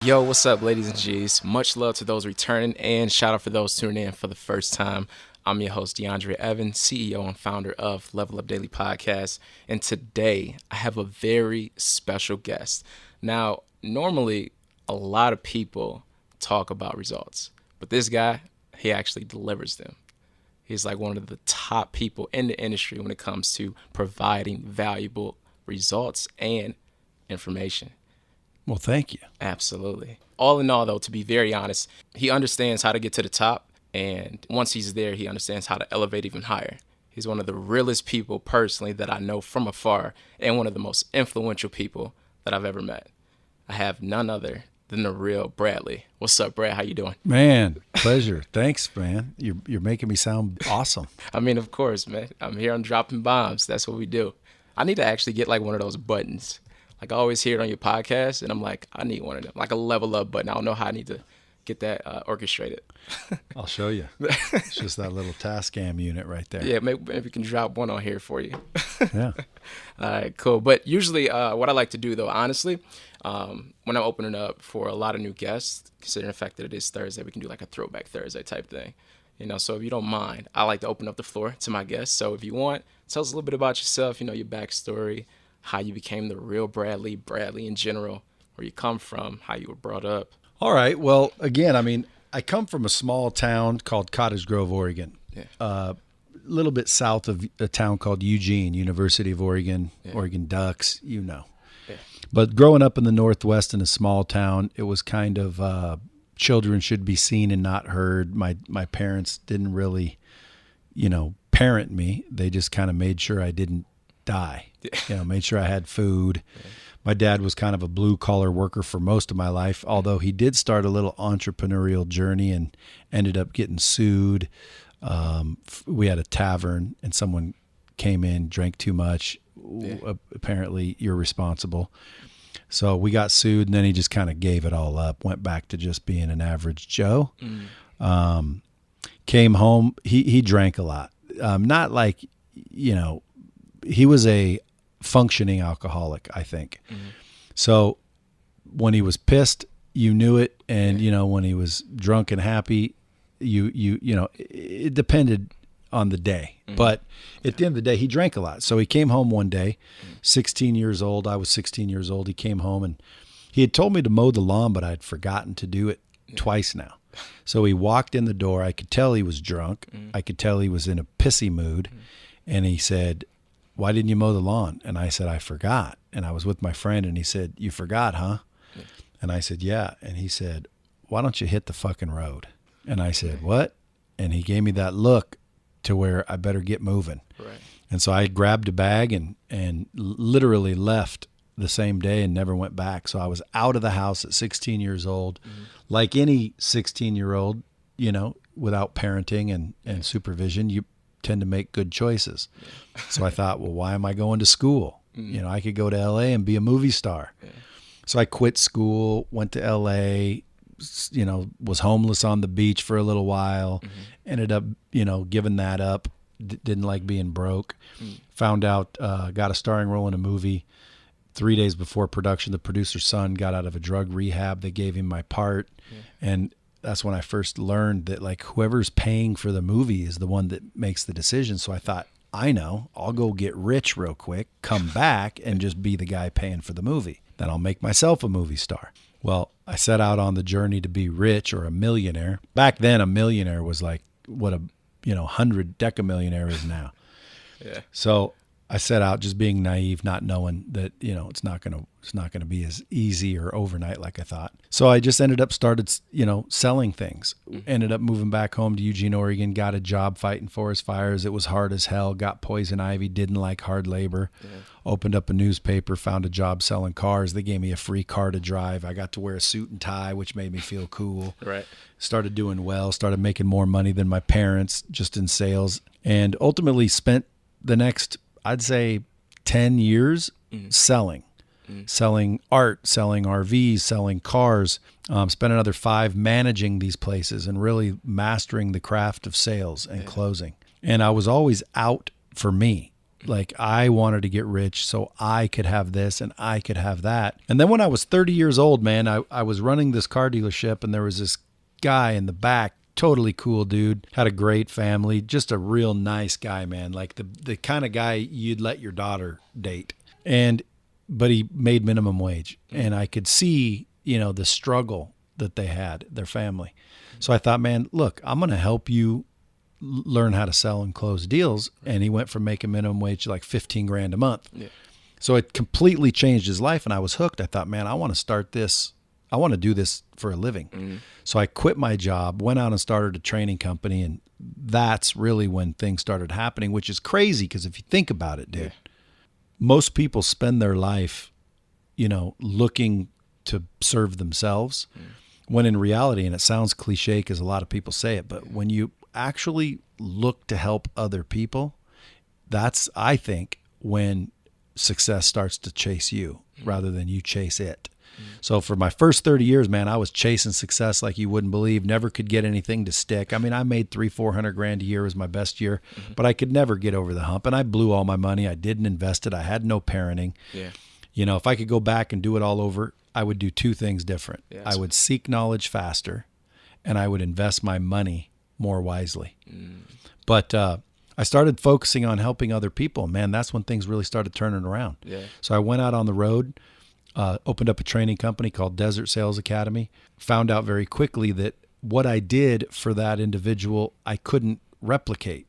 Yo, what's up, ladies and G's? Much love to those returning and shout out for those tuning in for the first time. I'm your host, DeAndre Evans, CEO and founder of Level Up Daily Podcast. And today I have a very special guest. Now, normally a lot of people talk about results, but this guy, he actually delivers them. He's like one of the top people in the industry when it comes to providing valuable results and information. Well, thank you. Absolutely. All in all, though, to be very honest, he understands how to get to the top. And once he's there, he understands how to elevate even higher. He's one of the realest people personally that I know from afar and one of the most influential people that I've ever met. I have none other than the real Bradley. What's up, Brad? How you doing? Man, pleasure. Thanks, man. You're making me sound awesome. I mean, of course, man. I'm here on dropping bombs. That's what we do. I need to actually get like one of those buttons. Like I always hear it on your podcast, and I'm like, I need one of them, like a level up button. I don't know how I need to get that orchestrated. I'll show you. It's just that little Tascam unit right there. Yeah, maybe we can drop one on here for you. Yeah. All right, cool. But usually what I like to do, though, honestly, when I'm opening up for a lot of new guests, considering the fact that it is Thursday, we can do like a throwback Thursday type thing. You know, so if you don't mind, I like to open up the floor to my guests. So if you want, tell us a little bit about yourself, you know, your backstory, how you became the real Bradley in general, where you come from, how you were brought up. All right. Well, again, I mean, I come from a small town called Cottage Grove, Oregon. Yeah. A little bit south of a town called Eugene, University of Oregon, yeah. Oregon Ducks, you know. Yeah. But growing up in the Northwest in a small town, it was kind of children should be seen and not heard. My parents didn't really, parent me. They just kind of made sure I didn't die. Made sure I had food. Yeah. My dad was kind of a blue collar worker for most of my life, although he did start a little entrepreneurial journey and ended up getting sued. We had a tavern and someone came in, drank too much. Yeah. Apparently you're responsible. So we got sued, and then he just kind of gave it all up, went back to just being an average Joe. Came home. He drank a lot. Not like, he was a functioning alcoholic, I think. Mm-hmm. So when he was pissed, you knew it. And, when he was drunk and happy, it depended on the day. Mm-hmm. But at the end of the day, he drank a lot. So he came home one day, 16 years old. I was 16 years old. He came home and he had told me to mow the lawn, but I'd forgotten to do it twice now. So he walked in the door. I could tell he was drunk. Mm-hmm. I could tell he was in a pissy mood. Mm-hmm. And he said, "Why didn't you mow the lawn?" And I said, "I forgot." And I was with my friend, and he said, "You forgot, huh?" Yeah. And I said, "Yeah." And he said, "Why don't you hit the fucking road?" And I said, "What?" And he gave me that look to where I better get moving. Right. And so I grabbed a bag and literally left the same day and never went back. So I was out of the house at 16 years old, mm-hmm. like any 16-year-old, without parenting and supervision, you tend to make good choices. Yeah. So I thought, well, why am I going to school? Mm-hmm. I could go to LA and be a movie star. Yeah. So I quit school, went to LA, was homeless on the beach for a little while, mm-hmm. ended up, giving that up, didn't like being broke, found out, got a starring role in a movie. 3 days before production, the producer's son got out of a drug rehab. They gave him my part. Yeah. And that's when I first learned that like whoever's paying for the movie is the one that makes the decision. So I thought, I know, I'll go get rich real quick, come back and just be the guy paying for the movie. Then I'll make myself a movie star. Well, I set out on the journey to be rich or a millionaire. Back then, a millionaire was like what a 100 decamillionaire is now. Yeah. So I set out just being naive, not knowing that, it's not going to be as easy or overnight like I thought. So I just started selling things. Mm-hmm. Ended up moving back home to Eugene, Oregon, got a job fighting forest fires. It was hard as hell, got poison ivy, didn't like hard labor. Yeah. Opened up a newspaper, found a job selling cars. They gave me a free car to drive. I got to wear a suit and tie, which made me feel cool. Right. Started doing well, started making more money than my parents just in sales, and ultimately spent the next, I'd say, 10 years selling art, selling RVs, selling cars. Spent another 5 managing these places and really mastering the craft of sales and closing. And I was always out for me. Like I wanted to get rich so I could have this and I could have that. And then when I was 30 years old, man, I was running this car dealership, and there was this guy in the back, totally cool dude, had a great family, just a real nice guy, man. Like the kind of guy you'd let your daughter date. But he made minimum wage, and I could see, the struggle that they had, their family. So I thought, man, look, I'm going to help you learn how to sell and close deals. And he went from making minimum wage to like 15 grand a month. Yeah. So it completely changed his life, and I was hooked. I thought, man, I want to start this. I want to do this for a living. Mm-hmm. So I quit my job, went out and started a training company. And that's really when things started happening, which is crazy. Because if you think about it, dude, most people spend their life, looking to serve themselves, when in reality, and it sounds cliche because a lot of people say it, but when you actually look to help other people, that's, I think, when success starts to chase you rather than you chase it. So for my first 30 years, man, I was chasing success like you wouldn't believe, never could get anything to stick. I mean, I made $300,000-$400,000 a year was my best year, but I could never get over the hump, and I blew all my money. I didn't invest it. I had no parenting. Yeah. If I could go back and do it all over, I would do two things different. Yeah, I would seek knowledge faster, and I would invest my money more wisely. But I started focusing on helping other people. Man, that's when things really started turning around. Yeah. So I went out on the road, opened up a training company called Desert Sales Academy, found out very quickly that what I did for that individual, I couldn't replicate.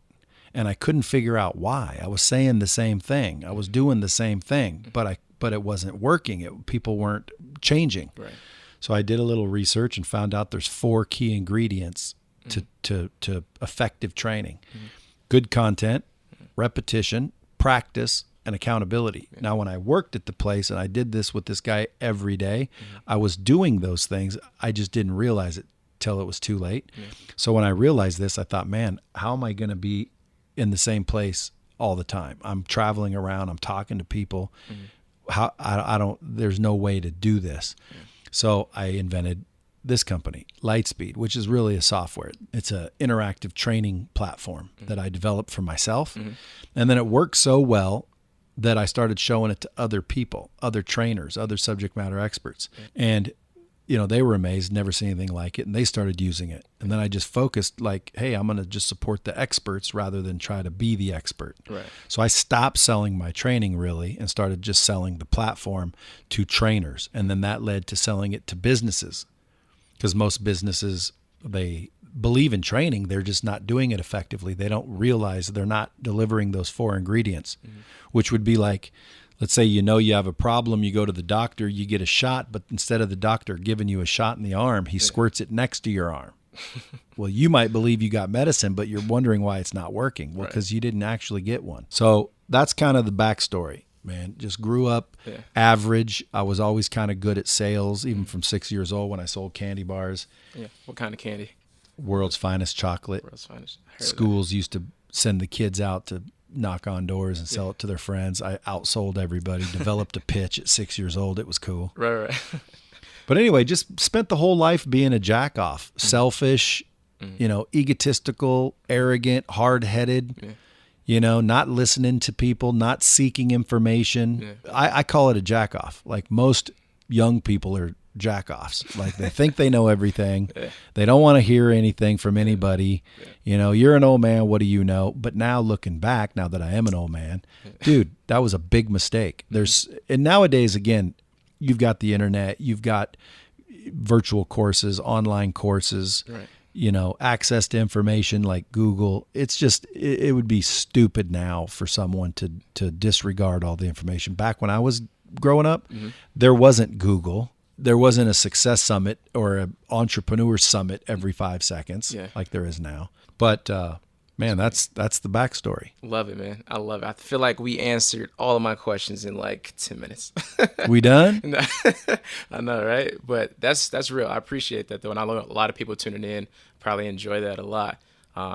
And I couldn't figure out why. I was saying the same thing. I was doing the same thing, but it wasn't working. People weren't changing. Right. So I did a little research and found out there's 4 key ingredients to effective training. Good content, repetition, practice, and accountability. Yeah. Now, when I worked at the place, and I did this with this guy every day, I was doing those things. I just didn't realize it till it was too late. Yeah. So when I realized this, I thought, man, how am I going to be in the same place all the time? I'm traveling around. I'm talking to people. There's no way to do this. Yeah. So I invented this company, Lightspeed, which is really a software. It's an interactive training platform that I developed for myself. And then it worked so well that I started showing it to other people, other trainers, other subject matter experts. And, they were amazed, never seen anything like it. And they started using it. And then I just focused like, hey, I'm going to just support the experts rather than try to be the expert. Right. So I stopped selling my training really and started just selling the platform to trainers. And then that led to selling it to businesses. Because most businesses, they believe in training, they're just not doing it effectively. They don't realize they're not delivering those 4 ingredients, which would be like, let's say you have a problem, you go to the doctor, you get a shot, but instead of the doctor giving you a shot in the arm, he squirts it next to your arm. Well, you might believe you got medicine, but you're wondering why it's not working. Well, because you didn't actually get one. So that's kind of the backstory. Man, just grew up average. I was always kind of good at sales, even from 6 years old when I sold candy bars. Yeah. What kind of candy? World's finest chocolate. World's finest. Schools used to send the kids out to knock on doors and sell it to their friends. I outsold everybody, developed a pitch at 6 years old. It was cool. Right. But anyway, just spent the whole life being a jack off, selfish, egotistical, arrogant, hard-headed. Yeah. Not listening to people, not seeking information. Yeah. I call it a jack off. Like most young people are jack offs. Like they think they know everything. Yeah. They don't want to hear anything from anybody. Yeah. You're an old man. What do you know? But now looking back, now that I am an old man, dude, that was a big mistake. And nowadays, again, you've got the internet, you've got virtual courses, online courses. Right. Access to information like Google. It's just, it would be stupid now for someone to disregard all the information. Back when I was growing up, there wasn't Google. There wasn't a success summit or an entrepreneur summit every 5 seconds like there is now. But man, that's the backstory. Love it, man. I love it. I feel like we answered all of my questions in like 10 minutes. We done? I know, right? But that's real. I appreciate that, though. And I know a lot of people tuning in probably enjoy that a lot.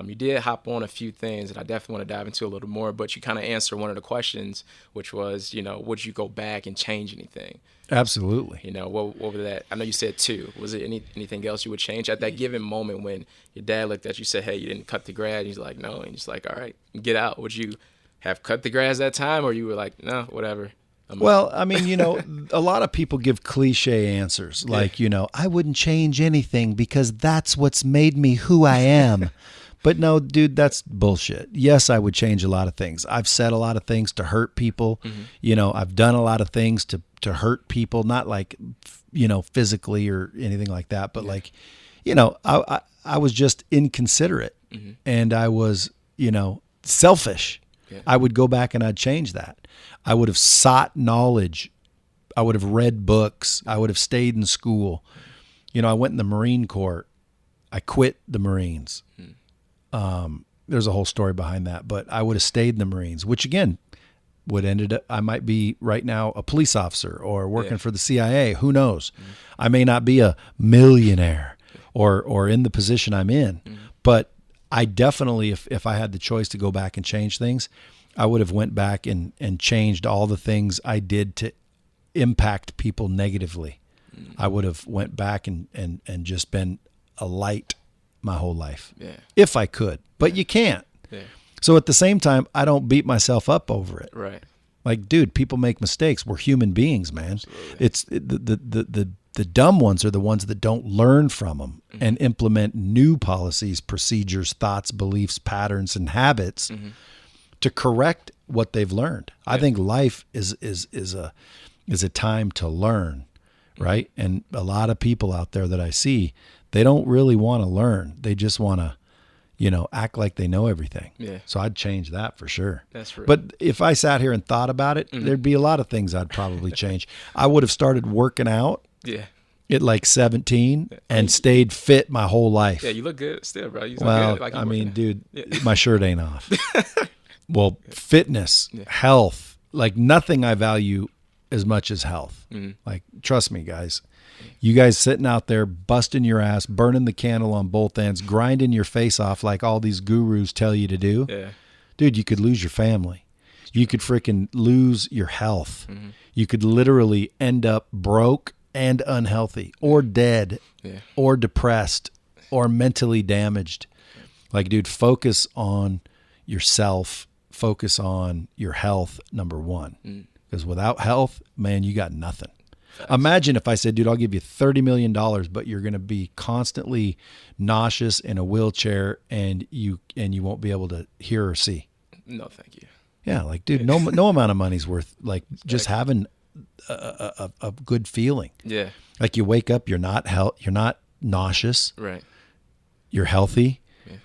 You did hop on a few things that I definitely want to dive into a little more, but you kind of answered one of the questions, which was, would you go back and change anything? Absolutely. What were that? I know you said 2. Was it anything else you would change at that given moment when your dad looked at you, said, hey, you didn't cut the grass? He's like, no. And he's like, all right, get out. Would you have cut the grass that time, or you were like, no, whatever? Well, I mean, a lot of people give cliche answers like, I wouldn't change anything because that's what's made me who I am. But no, dude, that's bullshit. Yes, I would change a lot of things. I've said a lot of things to hurt people. I've done a lot of things to hurt people, not like, physically or anything like that, but like, I was just inconsiderate and I was, selfish. Yeah. I would go back and I'd change that. I would have sought knowledge. I would have read books. I would have stayed in school. I went in the Marine Corps. I quit the Marines. There's a whole story behind that, but I would have stayed in the Marines, which again I might be right now a police officer or working for the CIA. Who knows? I may not be a millionaire or in the position I'm in, but I definitely, if I had the choice to go back and change things, I would have went back and changed all the things I did to impact people negatively. I would have went back and just been a light my whole life. Yeah. If I could, but you can't. Yeah. So at the same time, I don't beat myself up over it. Right. Like, dude, people make mistakes. We're human beings, man. Absolutely. It's the dumb ones are the ones that don't learn from them and implement new policies, procedures, thoughts, beliefs, patterns, and habits to correct what they've learned. Yeah. I think life is a time to learn, right? And a lot of people out there that I see, they don't really want to learn. They just want to, act like they know everything. Yeah. So I'd change that for sure. That's right. But if I sat here and thought about it, there'd be a lot of things I'd probably change. I would have started working out. Yeah. At like 17 and stayed fit my whole life. Yeah, you look good still, bro. You look good. I mean, dude, my shirt ain't off. Well, fitness, health, like nothing I value as much as health. Like, trust me, guys. You guys sitting out there busting your ass, burning the candle on both ends, grinding your face off like all these gurus tell you to do. Yeah. Dude, you could lose your family. You could freaking lose your health. You could literally end up broke and unhealthy or dead or depressed or mentally damaged. Like, dude, focus on yourself. Focus on your health, number one. Because without health, man, you got nothing. Thanks. Imagine if I said, dude, I'll give you $30 million, but you're going to be constantly nauseous in a wheelchair and you won't be able to hear or see. No, thank you. Yeah, like, dude, no amount of money's worth like just having a good feeling. Yeah. Like, you wake up, you're not nauseous. Right. You're healthy. Yeah.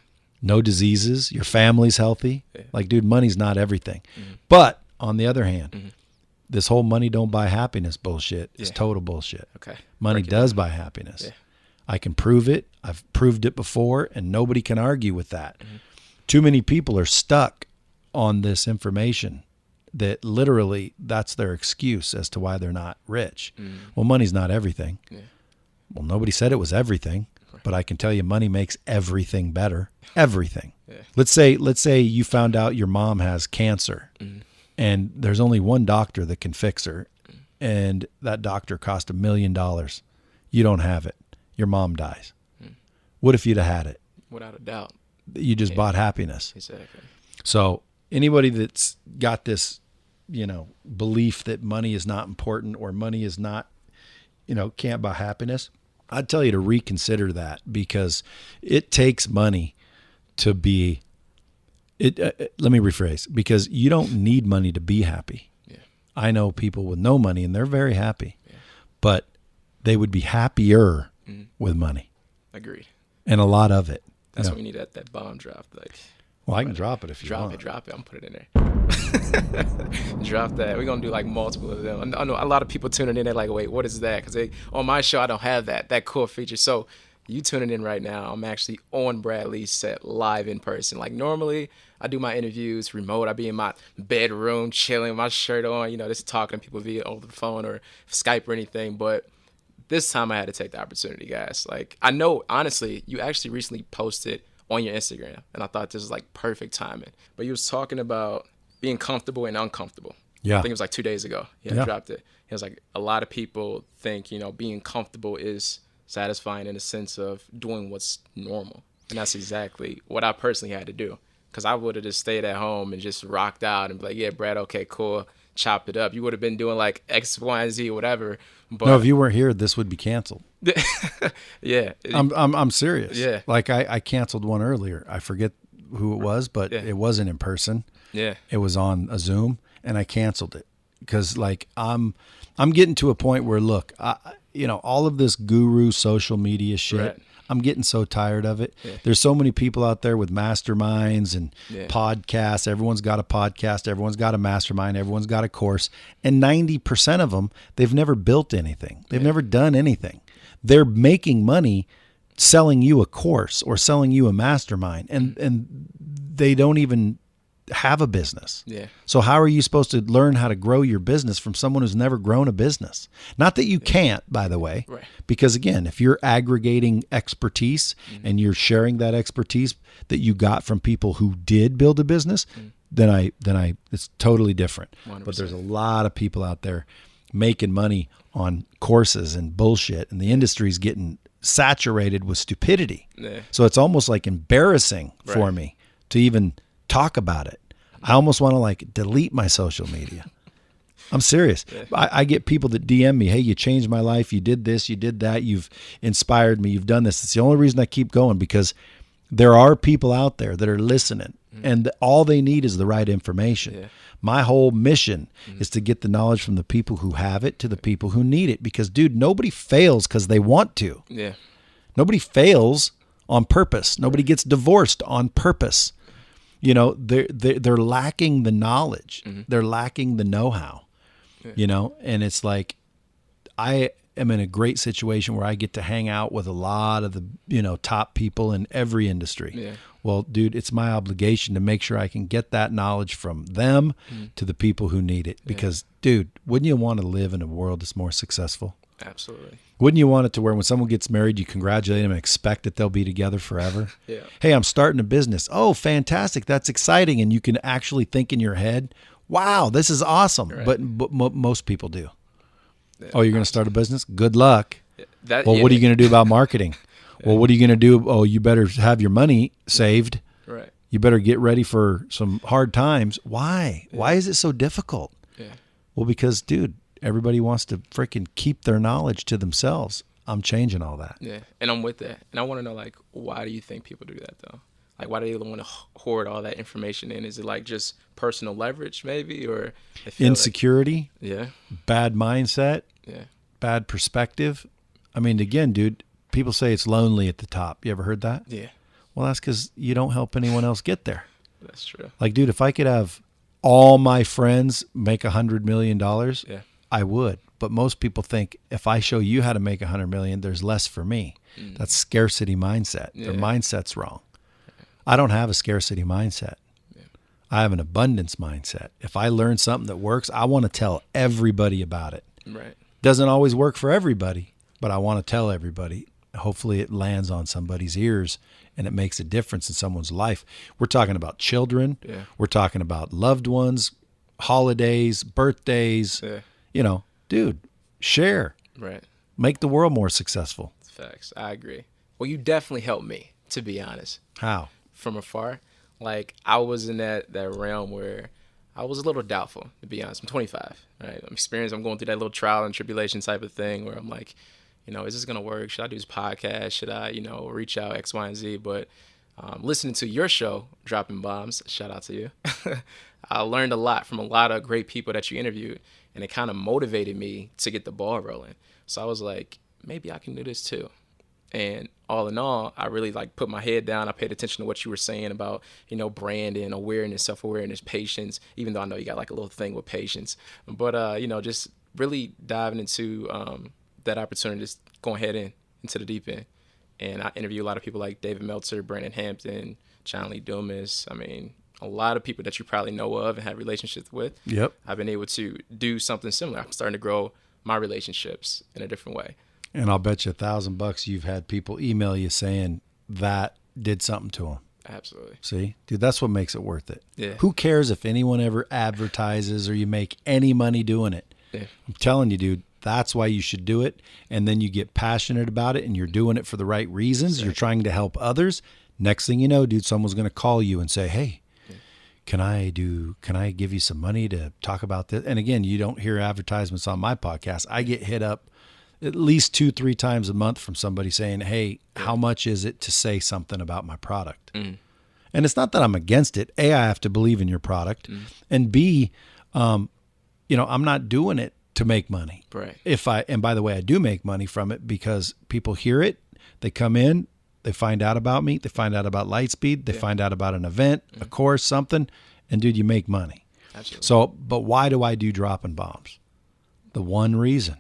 No diseases. Your family's healthy. Yeah. Like, dude, money's not everything. But on the other hand, this whole money don't buy happiness bullshit is total bullshit. Okay. Money does buy happiness. Yeah. I can prove it. I've proved it before, and nobody can argue with that. Too many people are stuck on this information that literally that's their excuse as to why they're not rich. Well, money's not everything. Yeah. Well, nobody said it was everything, but I can tell you money makes everything better. Everything. Yeah. Let's say you found out your mom has cancer and there's only one doctor that can fix her and that doctor cost $1 million. You don't have it. Your mom dies. What if you'd have had it? Without a doubt. You just bought happiness. Exactly. So anybody that's got this, belief that money is not important or money is not, can't buy happiness, I'd tell you to reconsider that, because it takes money to be let me rephrase, because you don't need money to be happy. Yeah. I know people with no money and they're very happy, but they would be happier with money. Agreed. And a lot of it. That's when you need that bomb drop. Like, well, I can drop it if you want. Drop it. I'm put it in there. Drop that. We're going to do like multiple of them. I know a lot of people tuning in. They're like, wait, what is that? Because on my show, I don't have that cool feature. So you tuning in right now, I'm actually on Bradley's set live in person. Like, normally I do my interviews remote. I be in my bedroom chilling, my shirt on, just talking to people via over the phone or Skype or anything. But this time I had to take the opportunity, guys. Like, I know, honestly, you actually recently posted on your Instagram, and I thought this was like perfect timing. But you was talking about being comfortable and uncomfortable. Yeah. I think it was like 2 days ago. He dropped it. He was like, a lot of people think, being comfortable is satisfying in the sense of doing what's normal. And that's exactly what I personally had to do. Because I would have just stayed at home and just rocked out and be like, yeah, Brad, okay, cool, chopped it up. You would have been doing like X, Y, and Z or whatever. But No, if you weren't here, this would be canceled. yeah. I'm serious. Yeah. Like I canceled one earlier. I forget who it was, but it wasn't in person. Yeah. It was on a Zoom, and I canceled it because like I'm getting to a point where look, all of this guru social media shit. Right. I'm getting so tired of it. Yeah. There's so many people out there with masterminds and Yeah. podcasts. Everyone's got a podcast. Everyone's got a mastermind. Everyone's got a course. And 90% of them, they've never built anything. They've never done anything. They're making money selling you a course or selling you a mastermind. And they don't even have a business. Yeah. So how are you supposed to learn how to grow your business from someone who's never grown a business? Not that you can't, by the way, Right. because again, if you're aggregating expertise and you're sharing that expertise that you got from people who did build a business, then I it's totally different. 100%. But there's a lot of people out there making money on courses and bullshit, and the industry's getting saturated with stupidity. Yeah. So it's almost like embarrassing for Right. me to even talk about it. I almost want to like delete my social media. I'm serious. Yeah. I get people that DM me, hey, you changed my life. You did this, you did that. You've inspired me. You've done this. It's the only reason I keep going, because there are people out there that are listening and all they need is the right information. Yeah. My whole mission is to get the knowledge from the people who have it to the people who need it, because dude, nobody fails because they want to. Yeah. Nobody fails on purpose. Nobody gets divorced on purpose. They're lacking the knowledge. They're lacking the know-how. And it's like I am in a great situation where I get to hang out with a lot of the top people in every industry. Yeah. Well, dude, it's my obligation to make sure I can get that knowledge from them to the people who need it. Because, dude, wouldn't you want to live in a world that's more successful? Absolutely. Wouldn't you want it to where when someone gets married, you congratulate them and expect that they'll be together forever? Yeah. Hey, I'm starting a business. Oh, fantastic. That's exciting. And you can actually think in your head, wow, this is awesome. Right. But most people do. Yeah. Oh, you're going to start a business? Good luck. That, Well, yeah, what are you going to do about marketing? Well, what are you going to do? Oh, you better have your money saved. Right. You better get ready for some hard times. Why? Why is it so difficult? Yeah. Well, because, dude, everybody wants to freaking keep their knowledge to themselves. I'm changing all that. Yeah. And I'm with that. And I want to know, like, why do you think people do that, though? Like, why do they want to hoard all that information in? Is it like just personal leverage, maybe, or they feel Insecurity, yeah, bad mindset, yeah, bad perspective. I mean, again, dude, people say it's lonely at the top. You ever heard that? yeah, Well, that's because you don't help anyone else get there. that's true. Like, dude, if I could have all my friends make $100 million, Yeah, I would. But most people think if I show you how to make $100 million, there's less for me. That's scarcity mindset. Their Yeah. mindset's wrong. I don't have a scarcity mindset. Yeah. I have an abundance mindset. If I learn something that works, I want to tell everybody about it. right. Doesn't always work for everybody, but I want to tell everybody. Hopefully it lands on somebody's ears and it makes a difference in someone's life. We're talking about children. Yeah. We're talking about loved ones, holidays, birthdays. Yeah, Dude, share. right. Make the world more successful. Facts. I agree. Well, you definitely helped me, to be honest. How? From afar, like I was in that realm where I was a little doubtful, to be honest. I'm 25, right? I'm experienced. I'm going through that little trial and tribulation type of thing where I'm like, is this gonna work? Should I do this podcast? Should I, reach out X, Y, and Z? But listening to your show, Dropping Bombs, shout out to you. I learned a lot from a lot of great people that you interviewed, and it kind of motivated me to get the ball rolling. So I was like, maybe I can do this too. And all in all, I really put my head down. I paid attention to what you were saying about, branding, awareness, self-awareness, patience, even though I know you got a little thing with patience. But, just really diving into that opportunity, just going head into the deep end. And I interview a lot of people like David Meltzer, Brandon Hampton, John Lee Dumas. I mean, a lot of people that you probably know of and have relationships with. Yep. I've been able to do something similar. I'm starting to grow my relationships in a different way. And I'll bet you $1,000 you've had people email you saying that did something to them. Absolutely. See, dude, that's what makes it worth it. Yeah. Who cares if anyone ever advertises or you make any money doing it? Yeah. I'm telling you, dude, that's why you should do it. And then you get passionate about it and you're doing it for the right reasons. You're trying to help others. Next thing you know, dude, someone's going to call you and say, hey, can I give you some money to talk about this? And again, you don't hear advertisements on my podcast. I get hit up at least 2-3 times a month from somebody saying, hey, how much is it to say something about my product? And it's not that I'm against it. A, I have to believe in your product. And B, I'm not doing it to make money. Right. And by the way, I do make money from it because people hear it, they come in, they find out about me, they find out about Lightspeed, they find out about an event, a course, something, and dude, you make money. Absolutely. So, but why do I do dropping bombs? The one reason,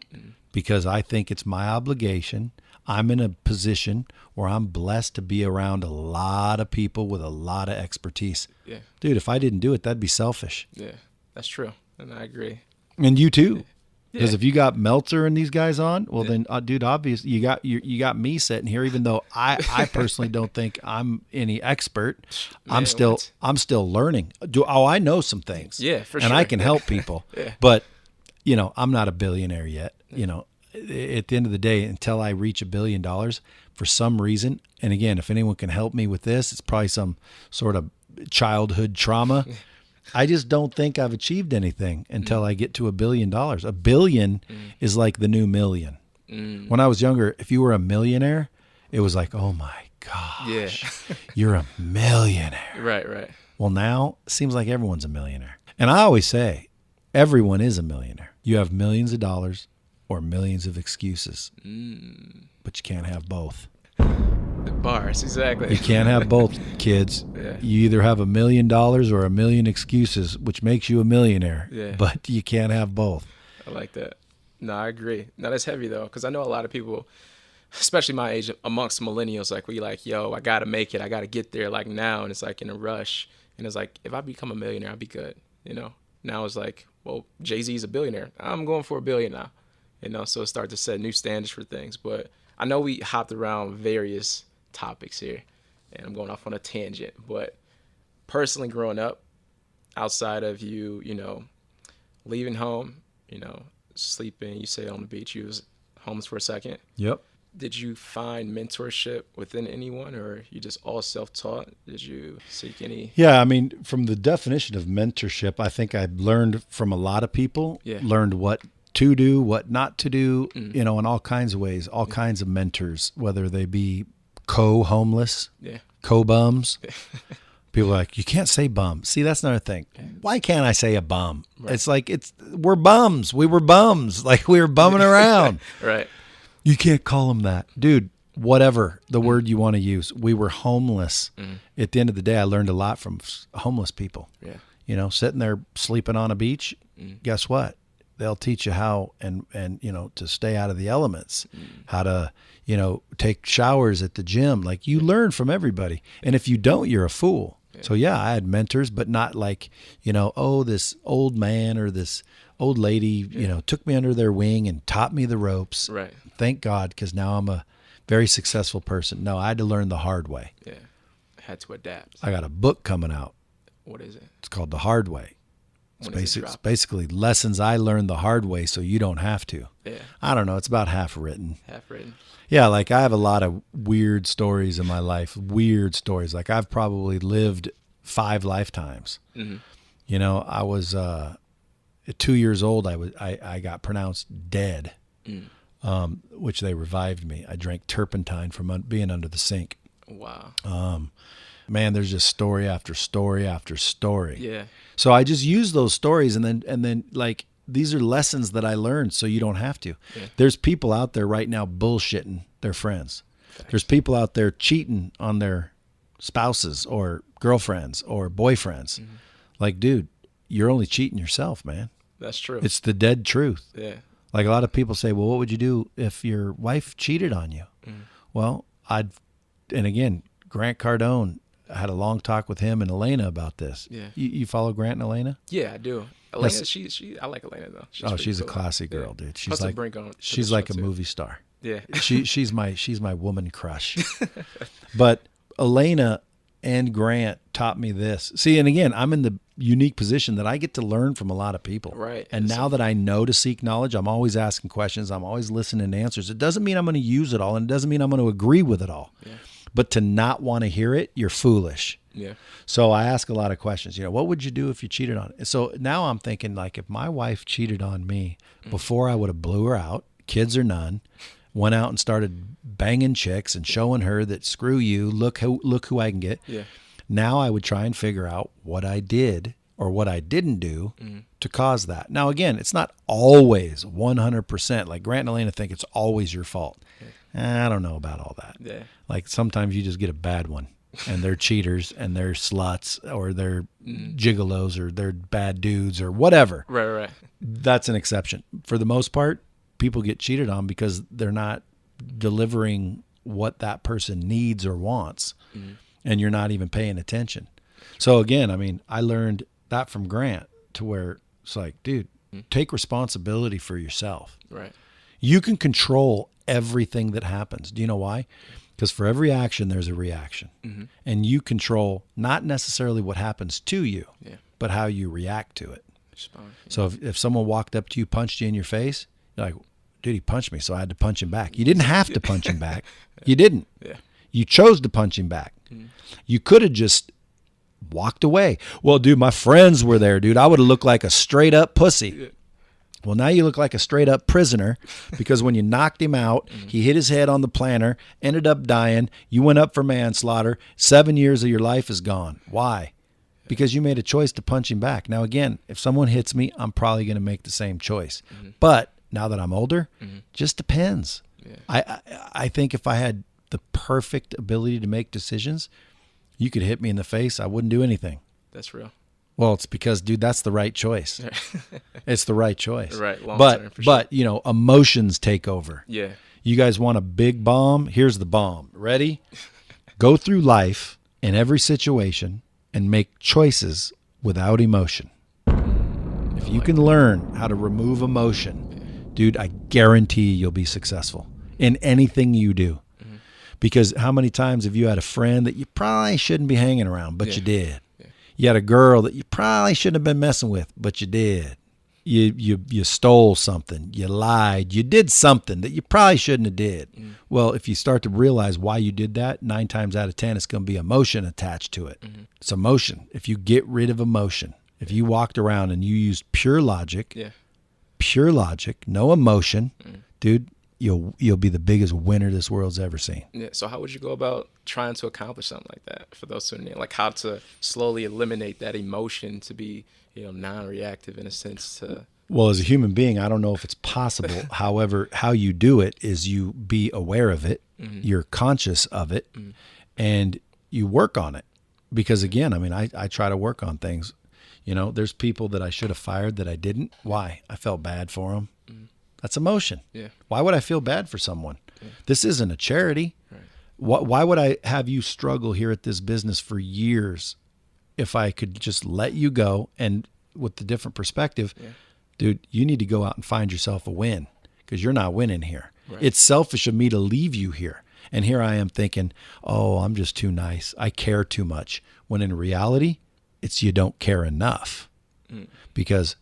because I think it's my obligation. I'm in a position where I'm blessed to be around a lot of people with a lot of expertise. Yeah. Dude, if I didn't do it, that'd be selfish. Yeah, that's true. And I agree. And you too. Yeah. Because if you got Meltzer and these guys on, well then, dude, obviously you got me sitting here. Even though I personally don't think I'm any expert, Man, I'm still learning. I know some things. Yeah, for sure. And I can help people. Yeah. But I'm not a billionaire yet. At the end of the day, until I reach $1 billion, for some reason, and again, if anyone can help me with this, it's probably some sort of childhood trauma. I just don't think I've achieved anything until I get to $1 billion. $1 billion is like the new million. When I was younger, if you were a millionaire, it was like, oh my gosh, you're a millionaire. Right. Well, now it seems like everyone's a millionaire. And I always say, everyone is a millionaire. You have millions of dollars or millions of excuses, but you can't have both. The bars, exactly. You can't have both, kids. Yeah. You either have $1 million or $1 million excuses, which makes you a millionaire. Yeah. But you can't have both. I like that. No, I agree. No, that's heavy though, because I know a lot of people, especially my age, amongst millennials, like we like, yo, I gotta make it, I gotta get there, like now, and it's like in a rush, and it's like if I become a millionaire, I'll be good. Now it's like, well, Jay-Z's a billionaire. I'm going for $1 billion now. So it starts to set new standards for things. But I know we hopped around various topics here, and I'm going off on a tangent, but personally growing up, outside of you leaving home, sleeping, you say on the beach, you was homeless for a second. Yep. Did you find mentorship within anyone, or you just all self-taught? Did you seek any? Yeah, I mean, from the definition of mentorship, I think I learned from a lot of people, learned what to do, what not to do, in all kinds of ways, all kinds of mentors, whether they be co-homeless, co-bums. People are like, you can't say bum. See, that's another thing. Why can't I say a bum? Right. It's like, we're bums. We were bums. Like we were bumming around. Right. You can't call them that. Dude, whatever the word you want to use. We were homeless. At the end of the day, I learned a lot from homeless people. Yeah. Sitting there sleeping on a beach, guess what? They'll teach you how and to stay out of the elements, how to, take showers at the gym. Like you learn from everybody. And if you don't, you're a fool. Yeah. So yeah, I had mentors, but not like, this old man or this old lady, took me under their wing and taught me the ropes. Right. Thank God, because now I'm a very successful person. No, I had to learn the hard way. Yeah. I had to adapt. I got a book coming out. What is it? It's called The Hard Way. It's basically lessons I learned the hard way so you don't have to. Yeah. I don't know. It's about half written. Yeah, like I have a lot of weird stories in my life. Weird stories. Like I've probably lived 5 lifetimes. I was 2 years old. I got pronounced dead, which they revived me. I drank turpentine from being under the sink. Wow. Man, there's just story after story after story. Yeah. So I just use those stories and then like these are lessons that I learned so you don't have to. Yeah. There's people out there right now bullshitting their friends. Thanks. There's people out there cheating on their spouses or girlfriends or boyfriends. Like, dude, you're only cheating yourself, man. That's true. It's the dead truth. Yeah. Like a lot of people say, well, what would you do if your wife cheated on you? Well, and again, Grant Cardone, I had a long talk with him and Elena about this. Yeah. You follow Grant and Elena? Yeah, I do. Elena, I like Elena though. She's a cool. classy girl, dude. She's She's like a movie star. Yeah. she's my woman crush. But Elena and Grant taught me this. See, and again, I'm in the unique position that I get to learn from a lot of people. Right. And now that I know to seek knowledge, I'm always asking questions. I'm always listening to answers. It doesn't mean I'm going to use it all, and it doesn't mean I'm going to agree with it all. Yeah. But to not want to hear it, you're foolish. Yeah. So I ask a lot of questions. What would you do if you cheated on it? So now I'm thinking, like, if my wife cheated on me before, I would have blew her out, kids or none, went out and started banging chicks and showing her that screw you, look who I can get. Yeah. Now I would try and figure out what I did or what I didn't do to cause that. Now, again, it's not always 100%. Like Grant and Elena think it's always your fault. I don't know about all that. Yeah. Like sometimes you just get a bad one. And they're cheaters and they're sluts or they're gigolos or they're bad dudes or whatever. Right. That's an exception. For the most part, people get cheated on because they're not delivering what that person needs or wants, and you're not even paying attention. So again, I mean, I learned that from Grant to where it's like, dude, take responsibility for yourself. Right. You can control everything that happens. Do you know why? Because for every action, there's a reaction. And you control not necessarily what happens to you, but how you react to it. So if someone walked up to you, punched you in your face, you're like, dude, he punched me, so I had to punch him back. You didn't have to punch him back. You didn't. Yeah. You chose to punch him back. You could have just walked away. Well, dude, my friends were there, dude. I would have looked like a straight up pussy. Well, now you look like a straight up prisoner because when you knocked him out, he hit his head on the planter, ended up dying. You went up for manslaughter. 7 years of your life is gone. Why? Because you made a choice to punch him back. Now, again, if someone hits me, I'm probably going to make the same choice. But now that I'm older, just depends. Yeah. I think if I had the perfect ability to make decisions, you could hit me in the face. I wouldn't do anything. That's real. Well, it's because, dude, that's the right choice. It's the right choice. Right. Long term, for but emotions take over. Yeah. You guys want a big bomb? Here's the bomb. Ready? Go through life in every situation and make choices without emotion. If you can learn how to remove emotion, dude, I guarantee you'll be successful in anything you do. Because how many times have you had a friend that you probably shouldn't be hanging around, but you did? You had a girl that you probably shouldn't have been messing with, but you did. You stole something. You lied. You did something that you probably shouldn't have did. Well, if you start to realize why you did that, 9 times out of 10, it's going to be emotion attached to it. It's emotion. If you get rid of emotion, if you walked around and you used pure logic, no emotion, dude, you'll be the biggest winner this world's ever seen. Yeah. So how would you go about trying to accomplish something like that for those tuning in? Like how to slowly eliminate that emotion to be, non-reactive in a sense to. Well, as a human being, I don't know if it's possible. However, how you do it is you be aware of it, you're conscious of it, and you work on it. Because again, I mean, I try to work on things. There's people that I should have fired that I didn't. Why? I felt bad for them. That's emotion. Yeah. Why would I feel bad for someone? Yeah. This isn't a charity. Right. Why would I have you struggle here at this business for years if I could just let you go? And with the different perspective, dude, you need to go out and find yourself a win because you're not winning here. Right. It's selfish of me to leave you here. And here I am thinking, oh, I'm just too nice. I care too much. When in reality, it's you don't care enough. Because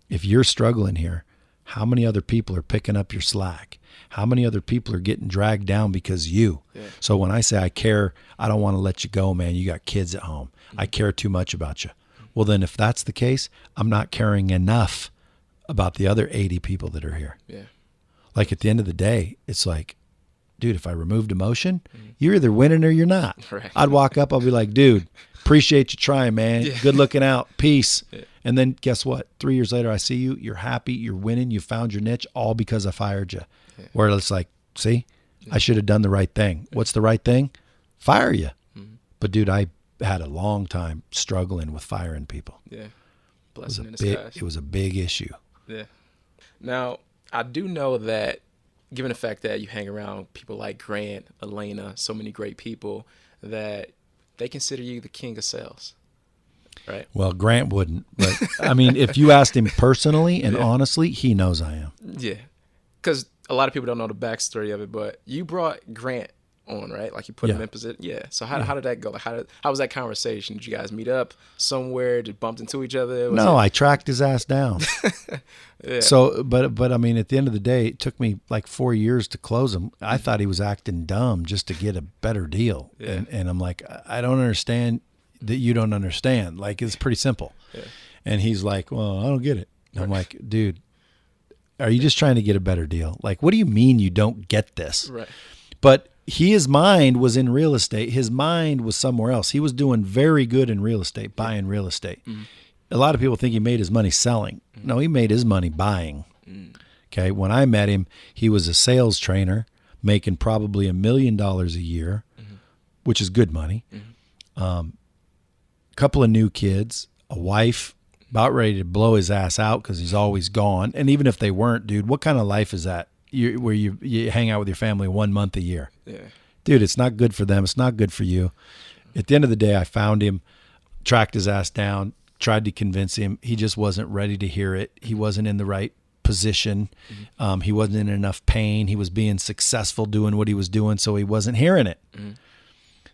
if you're struggling here, how many other people are picking up your slack? How many other people are getting dragged down because you? Yeah. So when I say I care, I don't want to let you go, man. You got kids at home. I care too much about you. Well, then if that's the case, I'm not caring enough about the other 80 people that are here. Yeah. Like at the end of the day, it's like, dude, if I removed emotion, you're either winning or you're not. Right. I'd walk up, I'll be like, dude, appreciate you trying, man. Yeah. Good looking out. Peace. Yeah. And then guess what? 3 years later, I see you. You're happy. You're winning. You found your niche all because I fired you. Yeah. Where it's like, see, I should have done the right thing. What's the right thing? Fire you. But dude, I had a long time struggling with firing people. Yeah. Blessing in disguise. It was a big issue. Yeah. Now, I do know that given the fact that you hang around people like Grant, Elena, so many great people, that they consider you the king of sales. Right. Well, Grant wouldn't, but I mean, if you asked him personally and honestly, he knows I am. Yeah. Because a lot of people don't know the backstory of it, but you brought Grant on, right? Like you put him in position. Yeah. So how did that go? Like how was that conversation? Did you guys meet up somewhere? Did bumped into each other? I tracked his ass down. Yeah. So, but I mean, at the end of the day, it took me like 4 years to close him. I thought he was acting dumb just to get a better deal. Yeah. And I'm like, I don't understand that you don't understand. Like, it's pretty simple. Yeah. And he's like, well, I don't get it. And I'm like, dude, are you just trying to get a better deal? Like, what do you mean you don't get this? Right. But his mind was in real estate. His mind was somewhere else. He was doing very good in real estate, buying real estate. Mm-hmm. A lot of people think he made his money selling. Mm-hmm. No, he made his money buying. Mm-hmm. Okay. When I met him, he was a sales trainer making probably $1 million a year, which is good money. Couple of new kids, a wife, about ready to blow his ass out because he's always gone. And even if they weren't, dude, what kind of life is that? Where you hang out with your family 1 month a year. Yeah. Dude, it's not good for them. It's not good for you. At the end of the day, I found him, tracked his ass down, tried to convince him. He just wasn't ready to hear it. He wasn't in the right position. He wasn't in enough pain. He was being successful doing what he was doing, so he wasn't hearing it.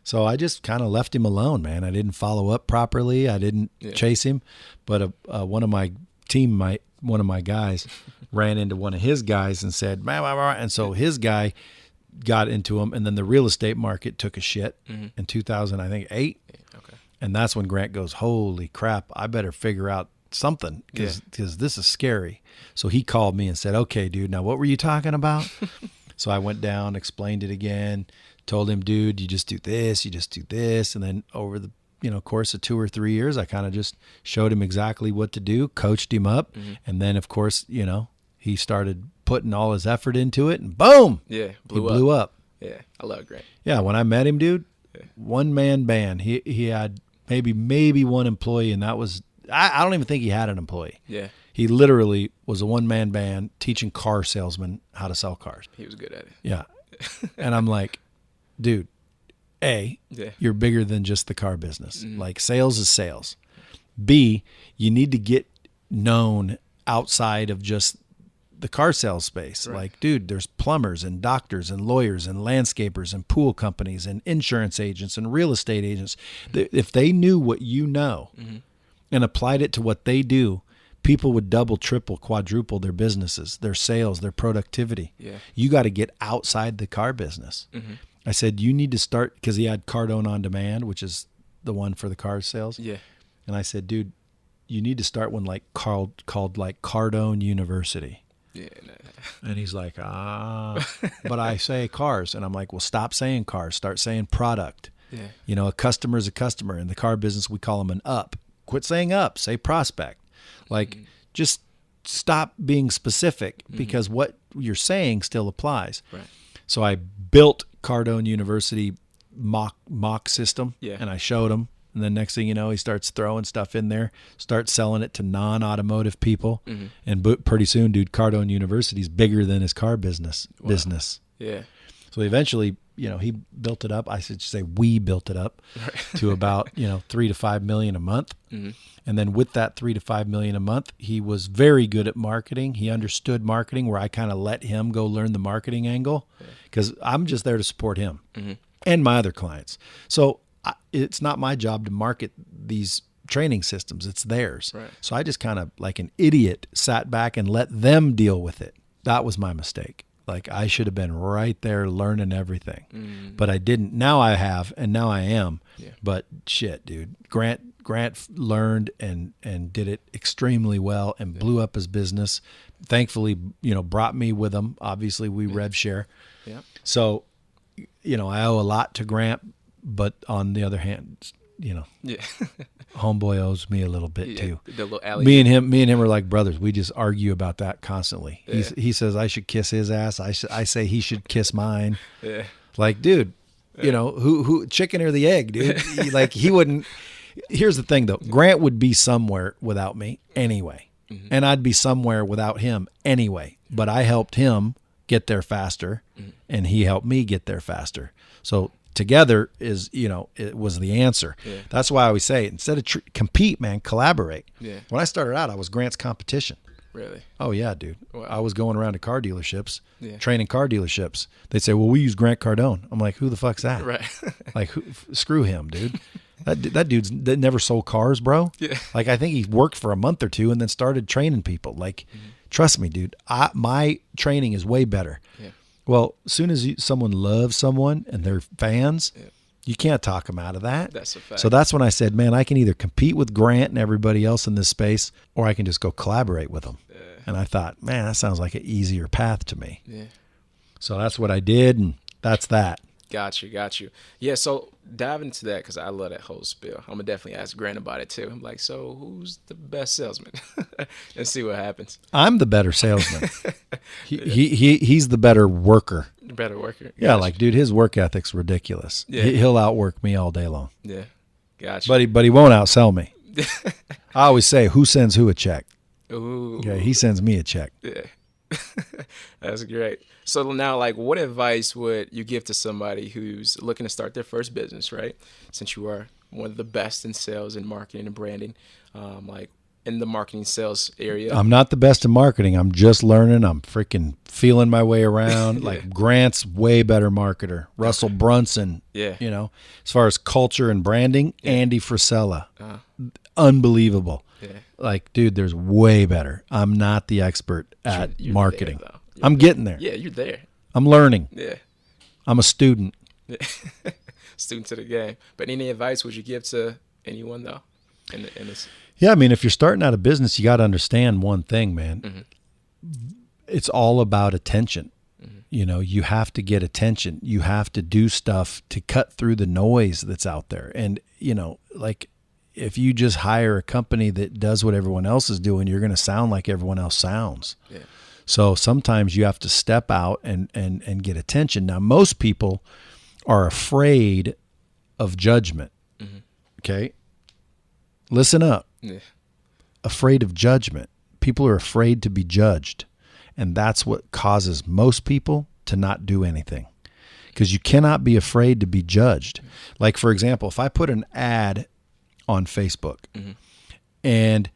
So I just kind of left him alone, man. I didn't follow up properly. I didn't chase him. But one of my guys ran into one of his guys and said, and so his guy got into him, and then the real estate market took a shit in 2008. Okay. And that's when Grant goes, holy crap, I better figure out something because this is scary. So he called me and said, okay, dude, now what were you talking about? So I went down, explained it again, told him, dude, you just do this, and then over the course of 2 or 3 years, I kind of just showed him exactly what to do, coached him up, and then of course, he started putting all his effort into it, and boom, blew up. Yeah, I love Grant. Yeah, when I met him, dude, one man band. He had maybe one employee, and that was I don't even think he had an employee. Yeah. He literally was a one-man band teaching car salesmen how to sell cars. He was good at it. Yeah. And I'm like, dude, you're bigger than just the car business. Like, sales is sales. B, you need to get known outside of just the car sales space. Right. Like, dude, there's plumbers and doctors and lawyers and landscapers and pool companies and insurance agents and real estate agents. If they knew what you know and applied it to what they do, people would double, triple, quadruple their businesses, their sales, their productivity. Yeah. You got to get outside the car business. I said, you need to start, because he had Cardone on Demand, which is the one for the car sales. Yeah. And I said, dude, you need to start one called like Cardone University. Yeah. And he's like, but I say cars. And I'm like, well, stop saying cars. Start saying product. Yeah. A customer is a customer. In the car business, we call them an up. Quit saying up. Say prospect. Like, just stop being specific, because what you're saying still applies. Right. So I built Cardone University mock system, and I showed him. And then next thing you know, he starts throwing stuff in there, starts selling it to non-automotive people. And pretty soon, dude, Cardone University is bigger than his car business. Yeah. So eventually, he built it up. I should say we built it up to about, $3 to $5 million a month. And then with that $3 to $5 million a month, he was very good at marketing. He understood marketing, where I kind of let him go learn the marketing angle, because I'm just there to support him and my other clients. So it's not my job to market these training systems. It's theirs. Right. So I just kind of, like an idiot, sat back and let them deal with it. That was my mistake. Like, I should have been right there learning everything, but I didn't. Now I have, and now I am. Yeah. But shit, dude, Grant learned and did it extremely well and blew up his business. Thankfully, brought me with him. Obviously, we rev share. Yeah. So, I owe a lot to Grant, but on the other hand, homeboy owes me a little bit too. The little alley. Me and him are like brothers. We just argue about that constantly. Yeah. He says I should kiss his ass. I say he should kiss mine. Yeah. Like, dude, who chicken or the egg, dude? Like, he wouldn't. Here's the thing though. Grant would be somewhere without me anyway. And I'd be somewhere without him anyway. But I helped him get there faster, and he helped me get there faster. So together is, it was the answer. Yeah. That's why I always say, instead of compete, man, collaborate. Yeah. When I started out, I was Grant's competition. Really? Oh yeah, dude. Wow. I was going around to car dealerships, Yeah. training car dealerships. They'd say, well, we use Grant Cardone. I'm like, who the fuck's that? Right. Like, screw that that never sold cars, bro. Yeah. Like, I think he worked for a month or two and then started training people. Like, trust me, dude, my training is way better. Yeah. Well, as soon as someone loves someone and they're fans, you can't talk them out of that. That's a fact. So that's when I said, man, I can either compete with Grant and everybody else in this space, or I can just go collaborate with them. Yeah. And I thought, man, that sounds like an easier path to me. Yeah. So that's what I did, and that's that. Got you. Yeah, so dive into that because I love that whole spiel. I'm gonna definitely ask Grant about it too. I'm like, so who's the best salesman? And see what happens. I'm the better salesman. He's the better worker. Better worker. Yeah, like, dude, his work ethic's ridiculous. Yeah. He'll outwork me all day long. Yeah, gotcha. But he won't outsell me. I always say, who sends who a check? Ooh. Yeah, he sends me a check. Yeah. That's great. So now, like, what advice would you give to somebody who's looking to start their first business, right? Since you are one of the best in sales and marketing and branding, like in the marketing sales area. I'm not the best in marketing. I'm just learning. I'm freaking feeling my way around. Yeah. Like, Grant's way better marketer. Russell Brunson. Yeah. You know, as far as culture and branding, Andy Frisella. Uh-huh. Unbelievable. Yeah. Like, dude, there's way better. I'm not the expert at You're marketing. there, though. I'm getting there. Yeah, you're there. I'm learning. Yeah. I'm a student. Student to the game. But any advice would you give to anyone though? In this? Yeah, I mean, if you're starting out a business, you got to understand one thing, man. Mm-hmm. It's all about attention. Mm-hmm. You know, you have to get attention. You have to do stuff to cut through the noise that's out there. And, you know, like, if you just hire a company that does what everyone else is doing, you're going to sound like everyone else sounds. Yeah. So sometimes you have to step out and get attention. Now, most people are afraid of judgment. Mm-hmm. Okay? Listen up. Yeah. Afraid of judgment. People are afraid to be judged. And that's what causes most people to not do anything. Because you cannot be afraid to be judged. Like, for example, if I put an ad on Facebook and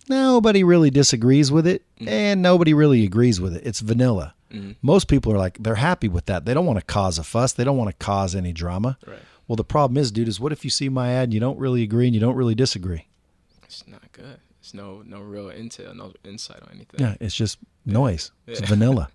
nobody really disagrees with it and nobody really agrees with it, it's vanilla. Most people are like, they're happy with that. They don't want to cause a fuss. They don't want to cause any drama. Right. Well, the problem is, dude, is what if you see my ad and you don't really agree and you don't really disagree? It's not good. It's no real intel, no insight on anything. Yeah, it's just noise. It's vanilla.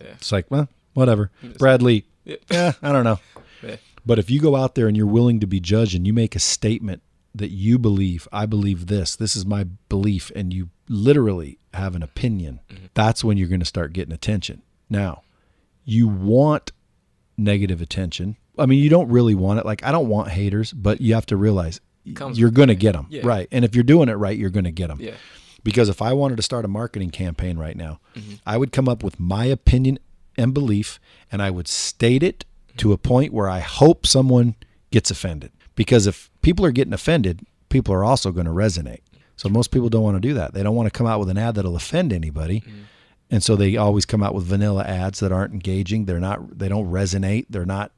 Yeah. It's like, well, whatever. Bradley, I don't know. Yeah. But if you go out there and you're willing to be judged and you make a statement that you believe, I believe this is my belief, and you literally have an opinion, that's when you're going to start getting attention. Now, you want negative attention. I mean, you don't really want it. Like, I don't want haters, but you have to realize you're going to get them. Yeah. Right. And if you're doing it right, you're going to get them. Yeah. Because if I wanted to start a marketing campaign right now, I would come up with my opinion and belief, and I would state it to a point where I hope someone gets offended. Because if people are getting offended, people are also going to resonate. So most people don't want to do that. They don't want to come out with an ad that'll offend anybody. And so they always come out with vanilla ads that aren't engaging. They don't resonate. They're not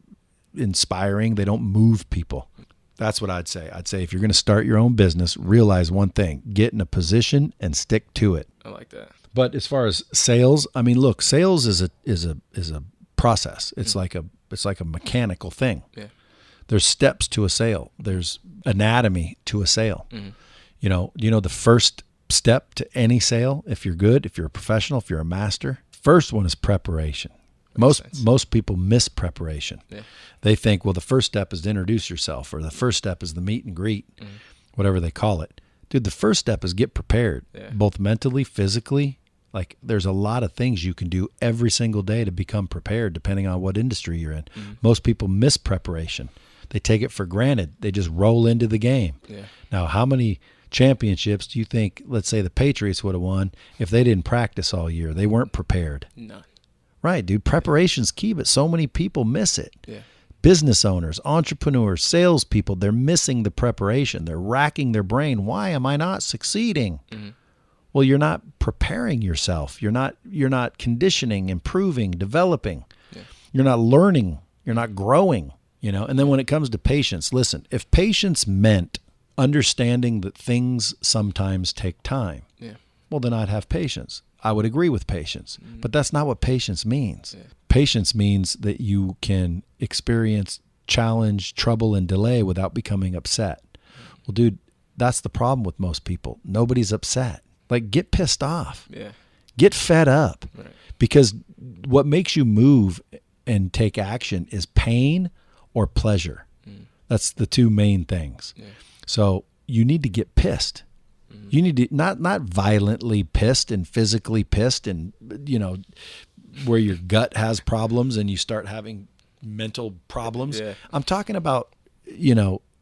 inspiring. They don't move people. That's what I'd say. I'd say if you're going to start your own business, realize one thing: get in a position and stick to it. I like that. But as far as sales, I mean, look, sales is a process. It's like a mechanical thing. Yeah. There's steps to a sale. There's anatomy to a sale. You know the first step to any sale, if you're good, if you're a professional, if you're a master, first one is preparation. Most people miss preparation. Yeah. They think, well, the first step is to introduce yourself, or the first step is the meet and greet, whatever they call it. Dude, the first step is get prepared, both mentally, physically. Like, there's a lot of things you can do every single day to become prepared, depending on what industry you're in. Most people miss preparation. They take it for granted. They just roll into the game. Yeah. Now, how many championships do you think, let's say, the Patriots would have won if they didn't practice all year? They weren't prepared. None. Right, dude. Preparation's key, but so many people miss it. Yeah. Business owners, entrepreneurs, salespeople, they're missing the preparation. They're racking their brain. Why am I not succeeding? Well, you're not preparing yourself. You're not conditioning, improving, developing. Yeah. You're not learning. You're not growing. And then when it comes to patience, listen, if patience meant understanding that things sometimes take time, Well, then I'd have patience. I would agree with patience, but that's not what patience means. Yeah. Patience means that you can experience challenge, trouble, and delay without becoming upset. Well, dude, that's the problem with most people. Nobody's upset. Like, get pissed off. Yeah. Get fed up. Right. Because what makes you move and take action is pain or pleasure. That's the two main things. Yeah. So you need to get pissed. You need to not violently pissed and physically pissed and, where your gut has problems and you start having mental problems. Yeah. I'm talking about,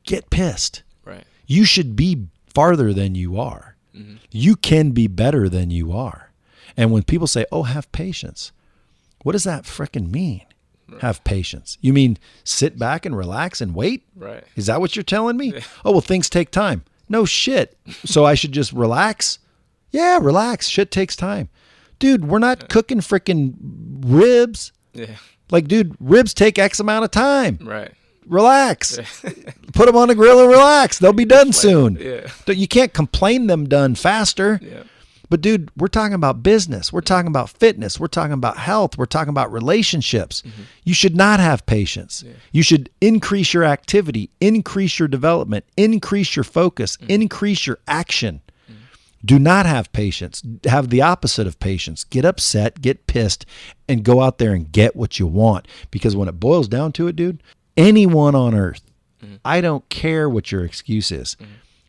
get pissed. Right. You should be farther than you are. Mm-hmm. You can be better than you are. And when people say, oh, have patience, what does that frickin' mean? Right. Have patience. You mean sit back and relax and wait? Right. Is that what you're telling me? Yeah. Oh, well, things take time. No shit. So I should just relax? Yeah, relax. Shit takes time. Dude, we're not cooking frickin' ribs. Yeah. Like, dude, ribs take X amount of time. Right. Relax. Yeah. Put them on the grill and relax. They'll be done soon. Yeah. You can't complain them done faster. Yeah. But dude, we're talking about business. We're talking about fitness. We're talking about health. We're talking about relationships. Mm-hmm. You should not have patience. Yeah. You should increase your activity, increase your development, increase your focus, increase your action. Do not have patience. Have the opposite of patience. Get upset, get pissed, and go out there and get what you want. Because when it boils down to it, dude, anyone on earth, I don't care what your excuse is,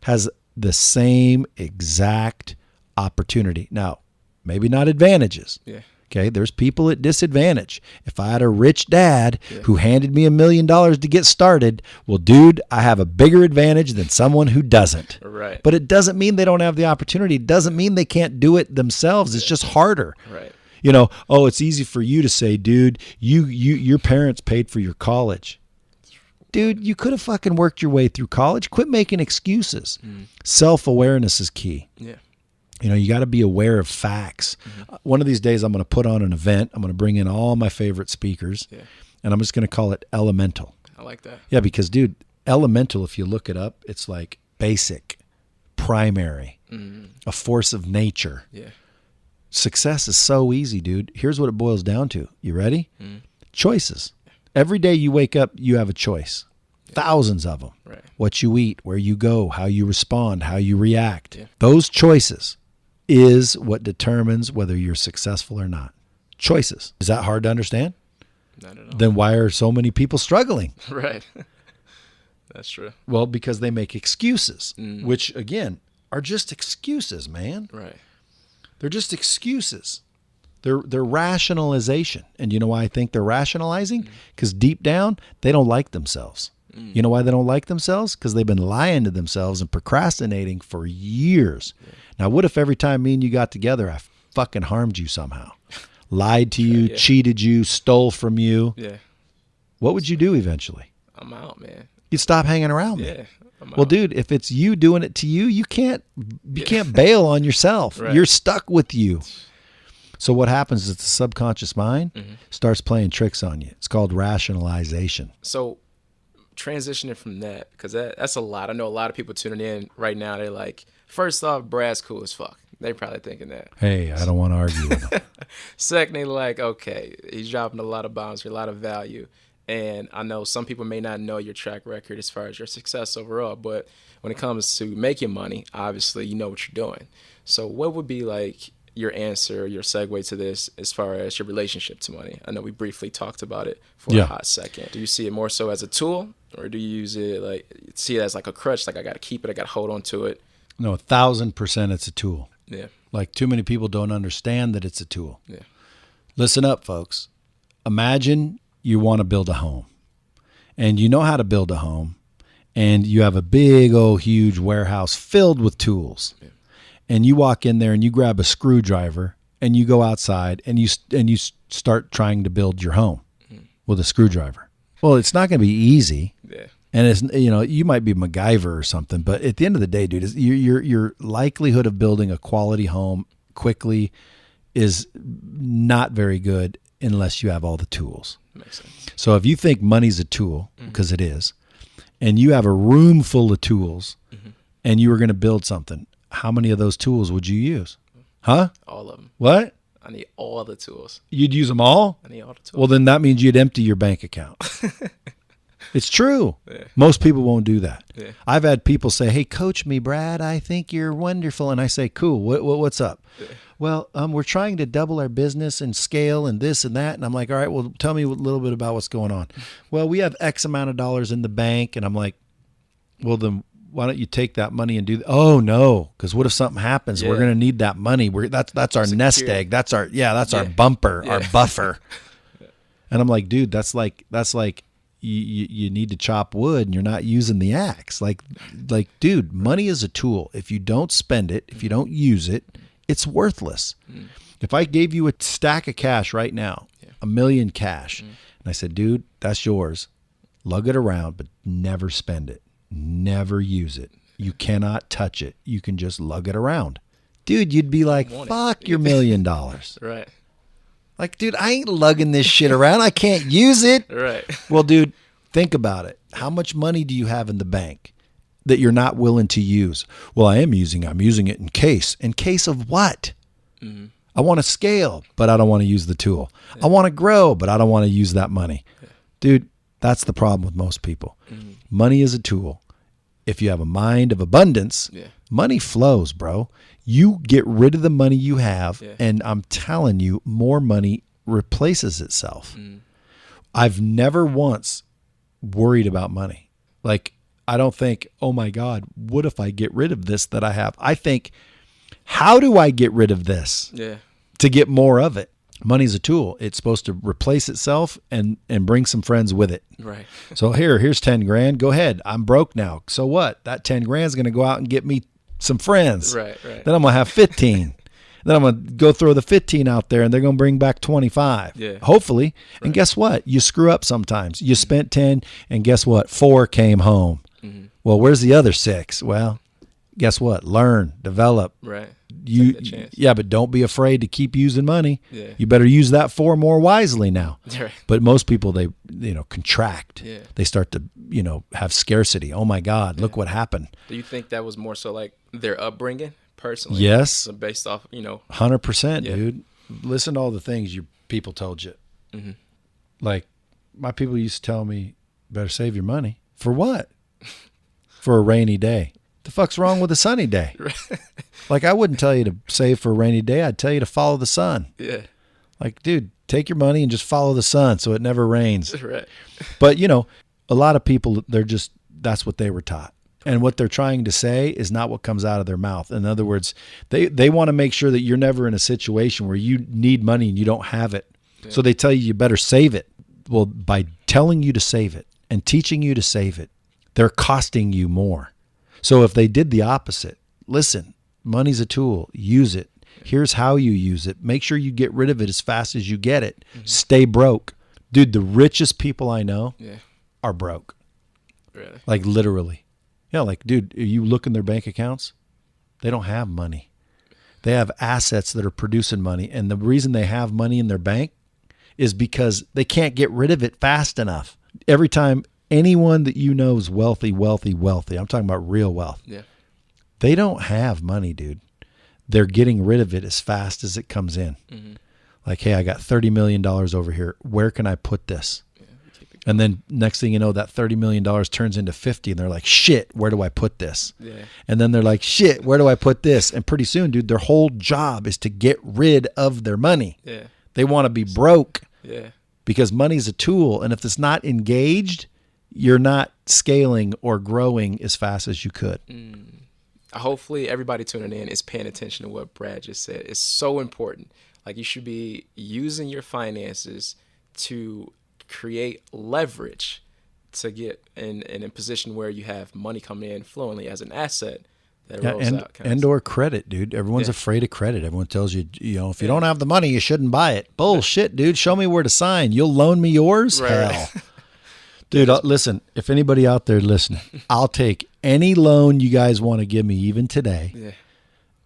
has the same exact opportunity. Now, maybe not advantages. Yeah. Okay. There's people at disadvantage. If I had a rich dad who handed me $1 million to get started, well, dude, I have a bigger advantage than someone who doesn't. Right. But it doesn't mean they don't have the opportunity. It doesn't mean they can't do it themselves. It's just harder. Right. Oh, it's easy for you to say, dude, your parents paid for your college. Dude, you could have fucking worked your way through college. Quit making excuses. Self-awareness is key. Yeah. You got to be aware of facts. One of these days, I'm going to put on an event. I'm going to bring in all my favorite speakers, and I'm just going to call it Elemental. I like that. Yeah, because, dude, Elemental, if you look it up, it's like basic, primary, a force of nature. Yeah. Success is so easy, dude. Here's what it boils down to. You ready? Choices. Every day you wake up, you have a choice. Thousands of them. Right. What you eat, where you go, how you respond, how you react. Yeah. Those choices is what determines whether you're successful or not. Choices. Is that hard to understand? Not at all. Then why are so many people struggling? Right. That's true. Well, because they make excuses, which, again, are just excuses, man. Right. They're just excuses. They're rationalization. And you know why I think they're rationalizing? Because deep down, they don't like themselves. You know why they don't like themselves? Because they've been lying to themselves and procrastinating for years. Yeah. Now, what if every time me and you got together, I fucking harmed you somehow? Lied to you, cheated you, stole from you? Yeah. What would you do eventually? I'm out, man. You'd stop hanging around me. Yeah. Well, dude, if it's you doing it to you, you can't bail on yourself. Right. You're stuck with you. So what happens is the subconscious mind starts playing tricks on you. It's called rationalization. So transitioning from that, because that's a lot. I know a lot of people tuning in right now. They're like, first off, Brad's cool as fuck. They're probably thinking that. Hey, I don't want to argue with them. Second, they're like, okay, he's dropping a lot of bombs for a lot of value. And I know some people may not know your track record as far as your success overall, but when it comes to making money, obviously you know what you're doing. So what would be like your answer, your segue to this as far as your relationship to money? I know we briefly talked about it for a hot second. Do you see it more so as a tool, or do you use it see it as like a crutch, like I got to keep it, I got to hold on to it? No, 1,000% it's a tool. Yeah. Like too many people don't understand that it's a tool. Yeah. Listen up, folks. Imagine you want to build a home, and you know how to build a home, and you have a big old huge warehouse filled with tools. Yeah. And you walk in there and you grab a screwdriver and you go outside and you start trying to build your home with a screwdriver. Well, it's not going to be easy. Yeah. And it's, you might be MacGyver or something, but at the end of the day, dude, your likelihood of building a quality home quickly is not very good unless you have all the tools. Makes sense. So if you think money's a tool, because it is, and you have a room full of tools and you were going to build something, how many of those tools would you use? Huh? All of them. What? I need all the tools. You'd use them all? I need all the tools. Well, then that means you'd empty your bank account. It's true. Yeah. Most people won't do that. Yeah. I've had people say, "Hey, coach me, Brad. I think you're wonderful." And I say, "Cool. What's up?" Yeah. Well, we're trying to double our business and scale and this and that. And I'm like, all right, well, tell me a little bit about what's going on. Well, we have X amount of dollars in the bank. And I'm like, well, then why don't you take that money and do that? Oh, no. Because what if something happens? Yeah. We're going to need that money. That's our nest egg. That's our bumper, our buffer. And I'm like, dude, that's like you need to chop wood and you're not using the axe. Like, dude, money is a tool. If you don't spend it, if you don't use it, it's worthless. If I gave you a stack of cash right now, $1 million cash, and I said, dude, that's yours. Lug it around, but never spend it. Never use it. You cannot touch it. You can just lug it around. Dude, you'd be like, fuck your $1 million. Right. Like, dude, I ain't lugging this shit around. I can't use it. Right. Well, dude, think about it. How much money do you have in the bank that you're not willing to use? Well, I'm using it in case. In case of what? Mm-hmm. I want to scale, but I don't want to use the tool. Yeah. I want to grow, but I don't want to use that money. Yeah. Dude, that's the problem with most people. Mm-hmm. Money is a tool. If you have a mind of abundance, money flows, bro. You get rid of the money you have, and I'm telling you, more money replaces itself. Mm. I've never once worried about money. Like, I don't think, oh my God, what if I get rid of this that I have? I think, how do I get rid of this to get more of it? Money's a tool. It's supposed to replace itself and bring some friends with it. Right. So here's 10 grand. Go ahead. I'm broke now. So what? That 10 grand is going to go out and get me some friends. Right. Then I'm going to have 15. Then I'm going to go throw the 15 out there and they're going to bring back 25. Yeah. Hopefully. Right. And guess what? You screw up sometimes. You spent 10 and guess what? 4 came home. Mm-hmm. Well, where's the other 6? Well, guess what? Learn, develop. Right. But don't be afraid to keep using money. Yeah. You better use that 4 more wisely now. Right. But most people, they contract. Yeah. They start to have scarcity. Oh my God, look what happened. Do you think that was more so like their upbringing personally? Yes. So based off 100%, dude. Listen to all the things your people told you. Mm-hmm. Like my people used to tell me, better save your money. For what? For a rainy day. The fuck's wrong with a sunny day? Like, I wouldn't tell you to save for a rainy day. I'd tell you to follow the sun. Yeah. Like, dude, take your money and just follow the sun so it never rains. Right. But, a lot of people, that's what they were taught. And what they're trying to say is not what comes out of their mouth. In other words, they want to make sure that you're never in a situation where you need money and you don't have it. Yeah. So they tell you better save it. Well, by telling you to save it and teaching you to save it, they're costing you more. So if they did the opposite, listen, money's a tool. Use it. Here's how you use it. Make sure you get rid of it as fast as you get it. Mm-hmm. Stay broke. Dude, the richest people I know are broke. Really? Like literally. Yeah, like, dude, you look in their bank accounts, they don't have money. They have assets that are producing money. And the reason they have money in their bank is because they can't get rid of it fast enough. Every time anyone that you know is wealthy, I'm talking about real wealth. Yeah. They don't have money, dude. They're getting rid of it as fast as it comes in. Mm-hmm. Like, hey, I got $30 million over here. Where can I put this? Yeah, and then next thing you know, that $30 million turns into 50 and they're like, shit, where do I put this? Yeah. And then they're like, shit, where do I put this? And pretty soon, dude, their whole job is to get rid of their money. Yeah. They want to be broke. Yeah. Because money's a tool. And if it's not engaged, you're not scaling or growing as fast as you could. Hopefully everybody tuning in is paying attention to what Brad just said. It's so important. Like, you should be using your finances to create leverage to get in a position where you have money coming in fluently as an asset that rolls out. Or credit, dude. Everyone's afraid of credit. Everyone tells you, if you don't have the money, you shouldn't buy it. Bullshit, dude. Show me where to sign. You'll loan me yours? Right. Hell. Dude, listen, if anybody out there listening, I'll take any loan you guys want to give me even today. Yeah.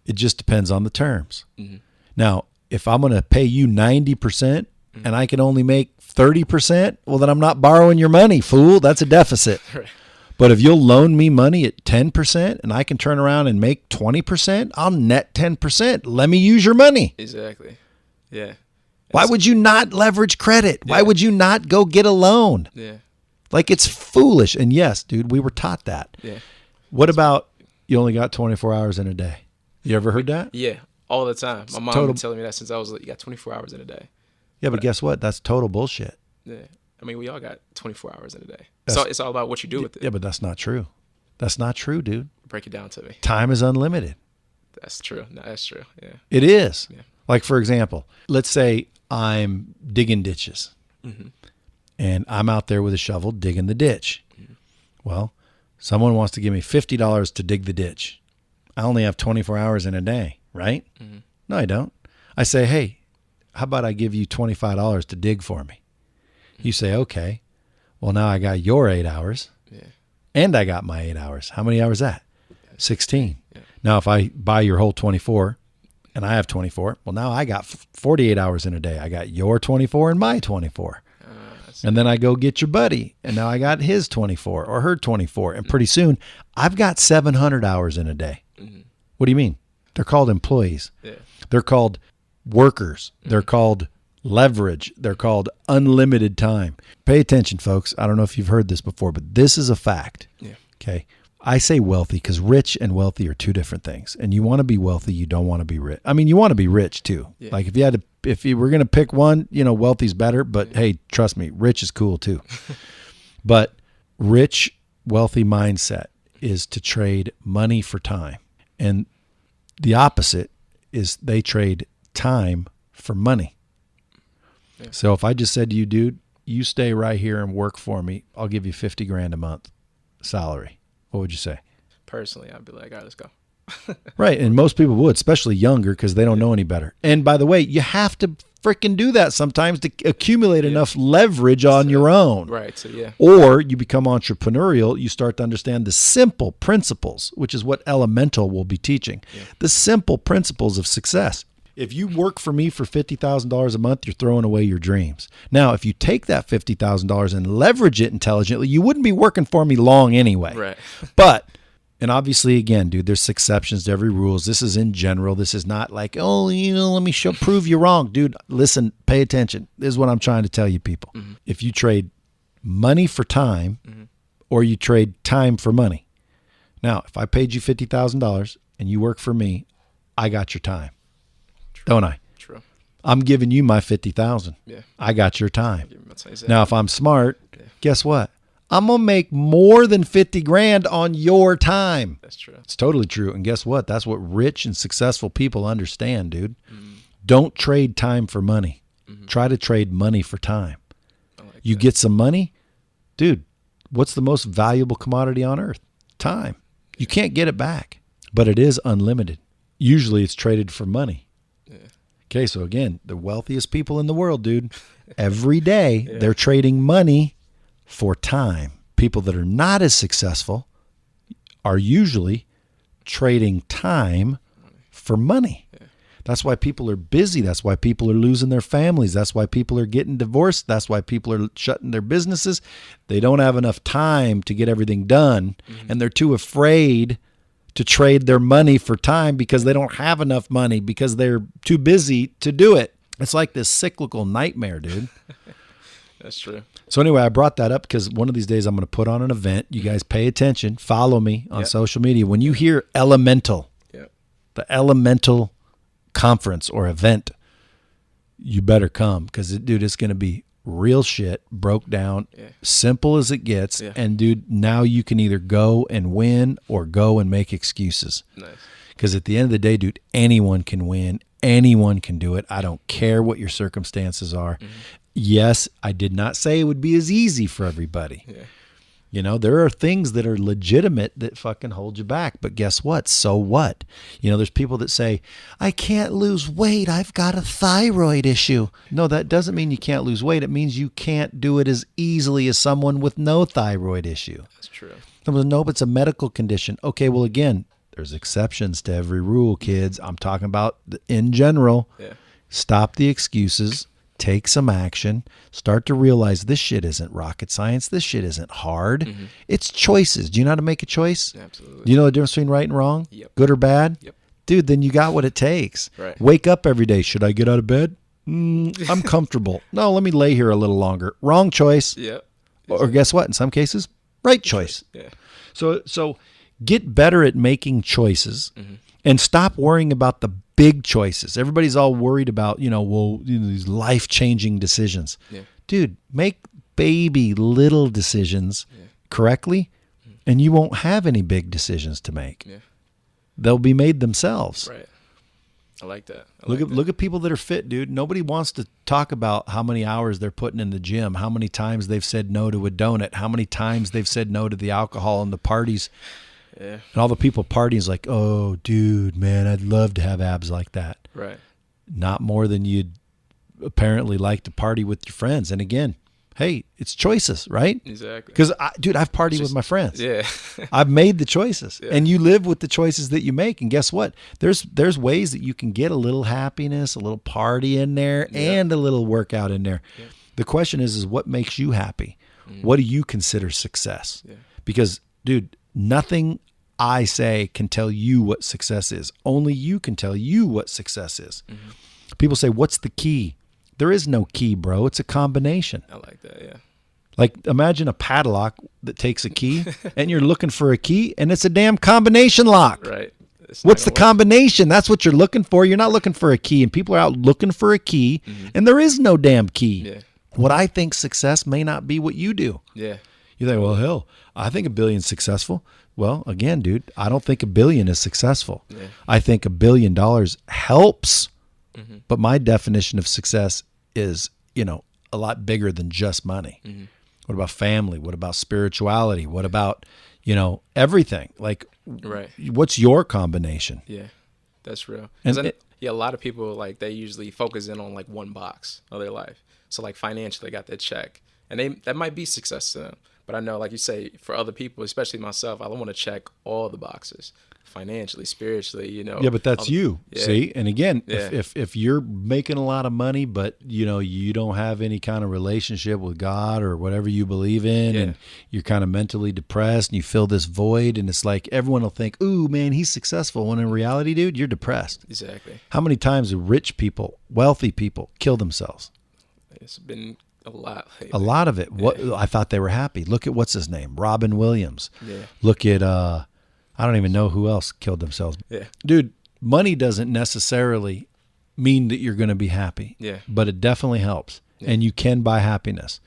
It just depends on the terms. Mm-hmm. Now, if I'm going to pay you 90% and I can only make 30%, well, then I'm not borrowing your money, fool. That's a deficit. Right. But if you'll loan me money at 10% and I can turn around and make 20%, I'll net 10%. Let me use your money. Exactly. Yeah. Why would you not leverage credit? Why would you not go get a loan? Yeah. Like, it's foolish. And yes, dude, we were taught that. Yeah. What about you only got 24 hours in a day? You ever heard that? Yeah. All the time. My mom been telling me that since I was like, you got 24 hours in a day. Yeah, but guess what? That's total bullshit. Yeah. I mean, we all got 24 hours in a day. So it's all about what you do with it. Yeah, but that's not true. That's not true, dude. Break it down to me. Time is unlimited. That's true. No, that's true. Yeah. It is. Yeah. Like, for example, let's say I'm digging ditches and I'm out there with a shovel digging the ditch. Well, someone wants to give me $50 to dig the ditch. I only have 24 hours in a day, right? No, I don't. I say, hey, how about I give you $25 to dig for me? You say, okay. Well, now I got your 8 hours and I got my 8 hours. How many hours is that? 16. Yeah. Now, if I buy your whole 24 and I have 24, well, now I got 48 hours in a day. I got your 24 and my 24. And then I go get your buddy, and now I got his 24 or her 24. And pretty soon, I've got 700 hours in a day. What do you mean? They're called employees. Yeah. They're called workers. They're called leverage. They're called unlimited time. Pay attention, folks. I don't know if you've heard this before, but this is a fact. Yeah. Okay. I say wealthy because rich and wealthy are two different things. And you want to be wealthy, you don't want to be rich. I mean, you want to be rich too. Yeah. Like if you were going to pick one, wealthy's better, but hey, trust me, rich is cool too. But rich, wealthy mindset is to trade money for time. And the opposite is they trade time for money. Yeah. So if I just said to you, dude, you stay right here and work for me, I'll give you $50,000 a month salary. What would you say? Personally, I'd be like, all right, let's go. Right. And most people would, especially younger, because they don't know any better. And by the way, you have to freaking do that sometimes to accumulate enough leverage on your own. Right. So, yeah. Or you become entrepreneurial. You start to understand the simple principles, which is what Elemental will be teaching. Yeah. The simple principles of success. If you work for me for $50,000 a month, you're throwing away your dreams. Now, if you take that $50,000 and leverage it intelligently, you wouldn't be working for me long anyway. Right. But, and obviously, again, dude, there's exceptions to every rule. This is in general. This is not like, oh, let me prove you wrong. Dude, listen, pay attention. This is what I'm trying to tell you people. If you trade money for time or you trade time for money. Now, if I paid you $50,000 and you work for me, I got your time. Don't I? True. I'm giving you my $50,000. Yeah. I got your time. Now, if I'm smart, guess what? I'm going to make more than $50,000 on your time. That's true. It's totally true. And guess what? That's what rich and successful people understand, dude. Don't trade time for money. Try to trade money for time. You get some money, dude, what's the most valuable commodity on earth? Time. You can't get it back, but it is unlimited. Usually it's traded for money. Okay, so again, the wealthiest people in the world, dude, every day they're trading money for time. People that are not as successful are usually trading time for money. That's why people are busy. That's why people are losing their families. That's why people are getting divorced. That's why people are shutting their businesses. They don't have enough time to get everything done, and they're too afraid to trade their money for time because they don't have enough money because they're too busy to do it. It's like this cyclical nightmare, dude. That's true. So anyway, I brought that up because one of these days I'm going to put on an event. You guys pay attention. Follow me on social media. When you hear Elemental, the Elemental conference or event, you better come because, dude, it's going to be real shit, broke down, simple as it gets. And dude, now you can either go and win or go and make excuses. Nice. Because at the end of the day, dude, anyone can win. Anyone can do it. I don't care what your circumstances are. Yes, I did not say it would be as easy for everybody. You know, there are things that are legitimate that fucking hold you back. But guess what? So what? You know, there's people that say, I can't lose weight. I've got a thyroid issue. No, that doesn't mean you can't lose weight. It means you can't do it as easily as someone with no thyroid issue. That's true. Nope, it's a medical condition. Okay, well, again, there's exceptions to every rule, kids. I'm talking about in general. Stop the excuses. take some action, start to realize this shit isn't rocket science. This shit isn't hard. It's choices. Do you know how to make a choice? Absolutely. Do you know the difference between right and wrong? Yep. Good or bad? Yep. Dude, then you got what it takes. Right. Wake up every day. Should I get out of bed? I'm comfortable. No, let me lay here a little longer. Wrong choice. Yep. Or guess what? In some cases, right choice. Yeah. So get better at making choices and stop worrying about the big choices. Everybody's all worried about, these life-changing decisions. Yeah. Dude, make baby little decisions correctly and you won't have any big decisions to make. Yeah. They'll be made themselves. Right. I like that. Look at people that are fit, dude. Nobody wants to talk about how many hours they're putting in the gym, how many times they've said no to a donut, how many times they've said no to the alcohol and the parties. Yeah. And all the people partying is like, oh, dude, man, I'd love to have abs like that. Right. Not more than you'd apparently like to party with your friends. And again, hey, it's choices, right? Exactly. Because, dude, I've partied with my friends. Yeah. I've made the choices. Yeah. And you live with the choices that you make. And guess what? There's ways that you can get a little happiness, a little party in there, and a little workout in there. Yeah. The question is what makes you happy? What do you consider success? Yeah. Because, dude, nothing I say can tell you what success is. Only you can tell you what success is. People say, what's the key? There is no key, bro. It's a combination. I like that, yeah. Like imagine a padlock that takes a key and you're looking for a key and it's a damn combination lock. Right. What's the combination? That's what you're looking for. You're not looking for a key, and people are out looking for a key and there is no damn key. Yeah. What I think success may not be what you do. Yeah. You think, well, hell, I think $1 billion is successful. Well, again, dude, I don't think $1 billion is successful. Yeah. I think $1 billion helps, but my definition of success is, a lot bigger than just money. What about family? What about spirituality? What about, everything? Like, right. What's your combination? Yeah, that's real. And a lot of people, like, they usually focus in on like one box of their life. So like financially, they got that check, and that might be success to them. But I know, like you say, for other people, especially myself, I don't want to check all the boxes. Financially, spiritually, Yeah, but that's you. Yeah. See? And again, Yeah. if you're making a lot of money, but you don't have any kind of relationship with God or whatever you believe in, and you're kind of mentally depressed and you feel this void, and it's like everyone will think, ooh, man, he's successful. When in reality, dude, you're depressed. Exactly. How many times do rich people, wealthy people kill themselves? It's been a lot lately. A lot of it. What I thought they were happy. Look at what's his name? Robin Williams. Yeah. Look at I don't even know who else killed themselves. Yeah. Dude, money doesn't necessarily mean that you're going to be happy. Yeah. But it definitely helps. Yeah. And you can buy happiness.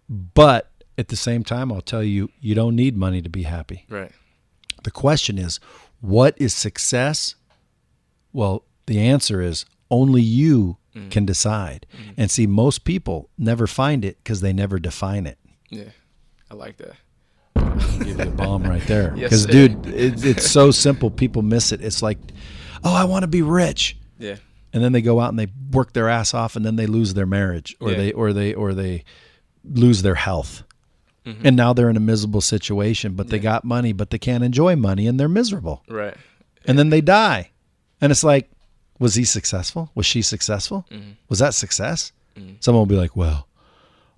But at the same time, I'll tell you, you don't need money to be happy. Right. The question is, what is success? Well, the answer is only you can decide. And see, most people never find it because they never define it. Yeah. I like that. Give you a bomb right there. Yes, Because, dude, it's so simple. People miss it. It's like, oh, I want to be rich. Yeah. And then they go out and they work their ass off, and then they lose their marriage, or they lose their health. And now they're in a miserable situation, but they got money, but they can't enjoy money, and they're miserable. Right. And then they die. And it's like, was he successful? Was she successful? Was that success? Someone will be like, well,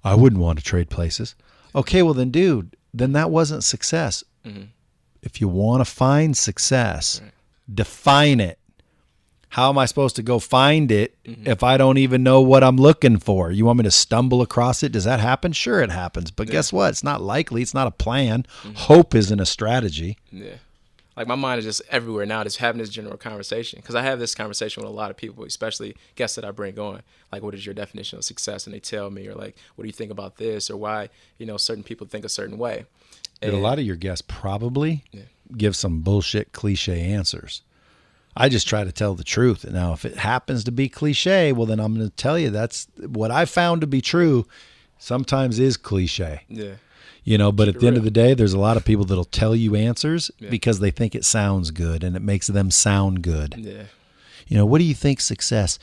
I wouldn't want to trade places. Okay, well then, dude, then that wasn't success. If you want to find success, define it. How am I supposed to go find it if I don't even know what I'm looking for? You want me to stumble across it? Does that happen? Sure, it happens. But guess what? It's not likely. It's not a plan. Hope isn't a strategy. Yeah. Like, my mind is just everywhere now, just having this general conversation. Because I have this conversation with a lot of people, especially guests that I bring on. Like, what is your definition of success? And they tell me, or like, what do you think about this? Or why, certain people think a certain way. And a lot of your guests probably give some bullshit cliche answers. I just try to tell the truth. Now, if it happens to be cliche, well, then I'm going to tell you that's what I found to be true sometimes is cliche. Yeah. But at the end of the day, there's a lot of people that'll tell you answers because they think it sounds good and it makes them sound good. Yeah. What do you think success?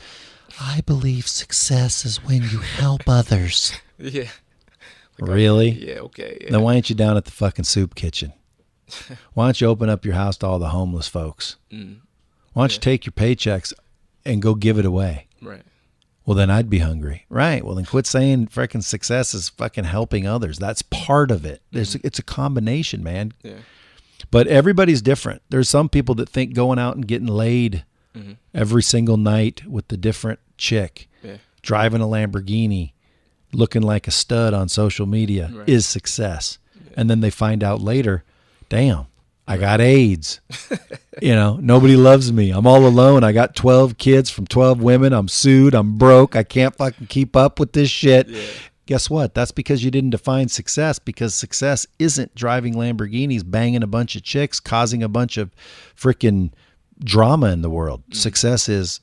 I believe success is when you help others. Yeah. Really? Yeah, okay. Yeah. Then why ain't you down at the fucking soup kitchen? Why don't you open up your house to all the homeless folks? Why don't you take your paychecks and go give it away? Right. Well, then I'd be hungry. Right. Well, then quit saying freaking success is fucking helping others. That's part of it. It's a combination, man. Yeah. But everybody's different. There's some people that think going out and getting laid every single night with the different chick, driving a Lamborghini, looking like a stud on social media is success. Yeah. And then they find out later, damn, I got AIDS. Nobody loves me. I'm all alone. I got 12 kids from 12 women. I'm sued. I'm broke. I can't fucking keep up with this shit. Yeah. Guess what? That's because you didn't define success, because success isn't driving Lamborghinis, banging a bunch of chicks, causing a bunch of freaking drama in the world. Success is,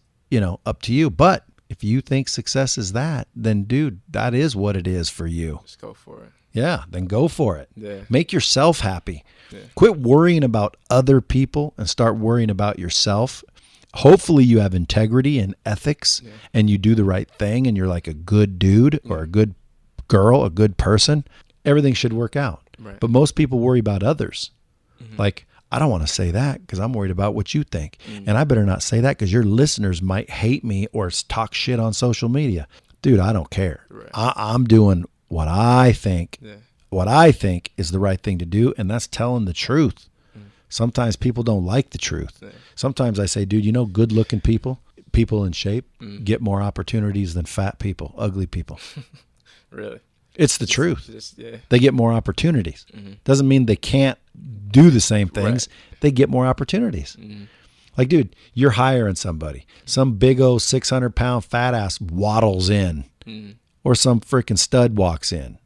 up to you. But if you think success is that, then dude, that is what it is for you. Just go for it. Yeah, then go for it. Yeah. Make yourself happy. Yeah. Quit worrying about other people and start worrying about yourself. Hopefully you have integrity and ethics and you do the right thing and you're like a good dude or a good girl, a good person. Everything should work out. Right. But most people worry about others. Like, I don't want to say that because I'm worried about what you think. And I better not say that because your listeners might hate me or talk shit on social media. Dude, I don't care. Right. I'm doing what I think. What I think is the right thing to do, and that's telling the truth. Sometimes people don't like the truth. Sometimes I say, dude, good-looking people in shape, get more opportunities than fat people, ugly people. Really? It's the truth. They get more opportunities. Doesn't mean they can't do the same things. Right. They get more opportunities. Like, dude, you're hiring somebody. Some big old 600-pound fat ass waddles in, or some freaking stud walks in.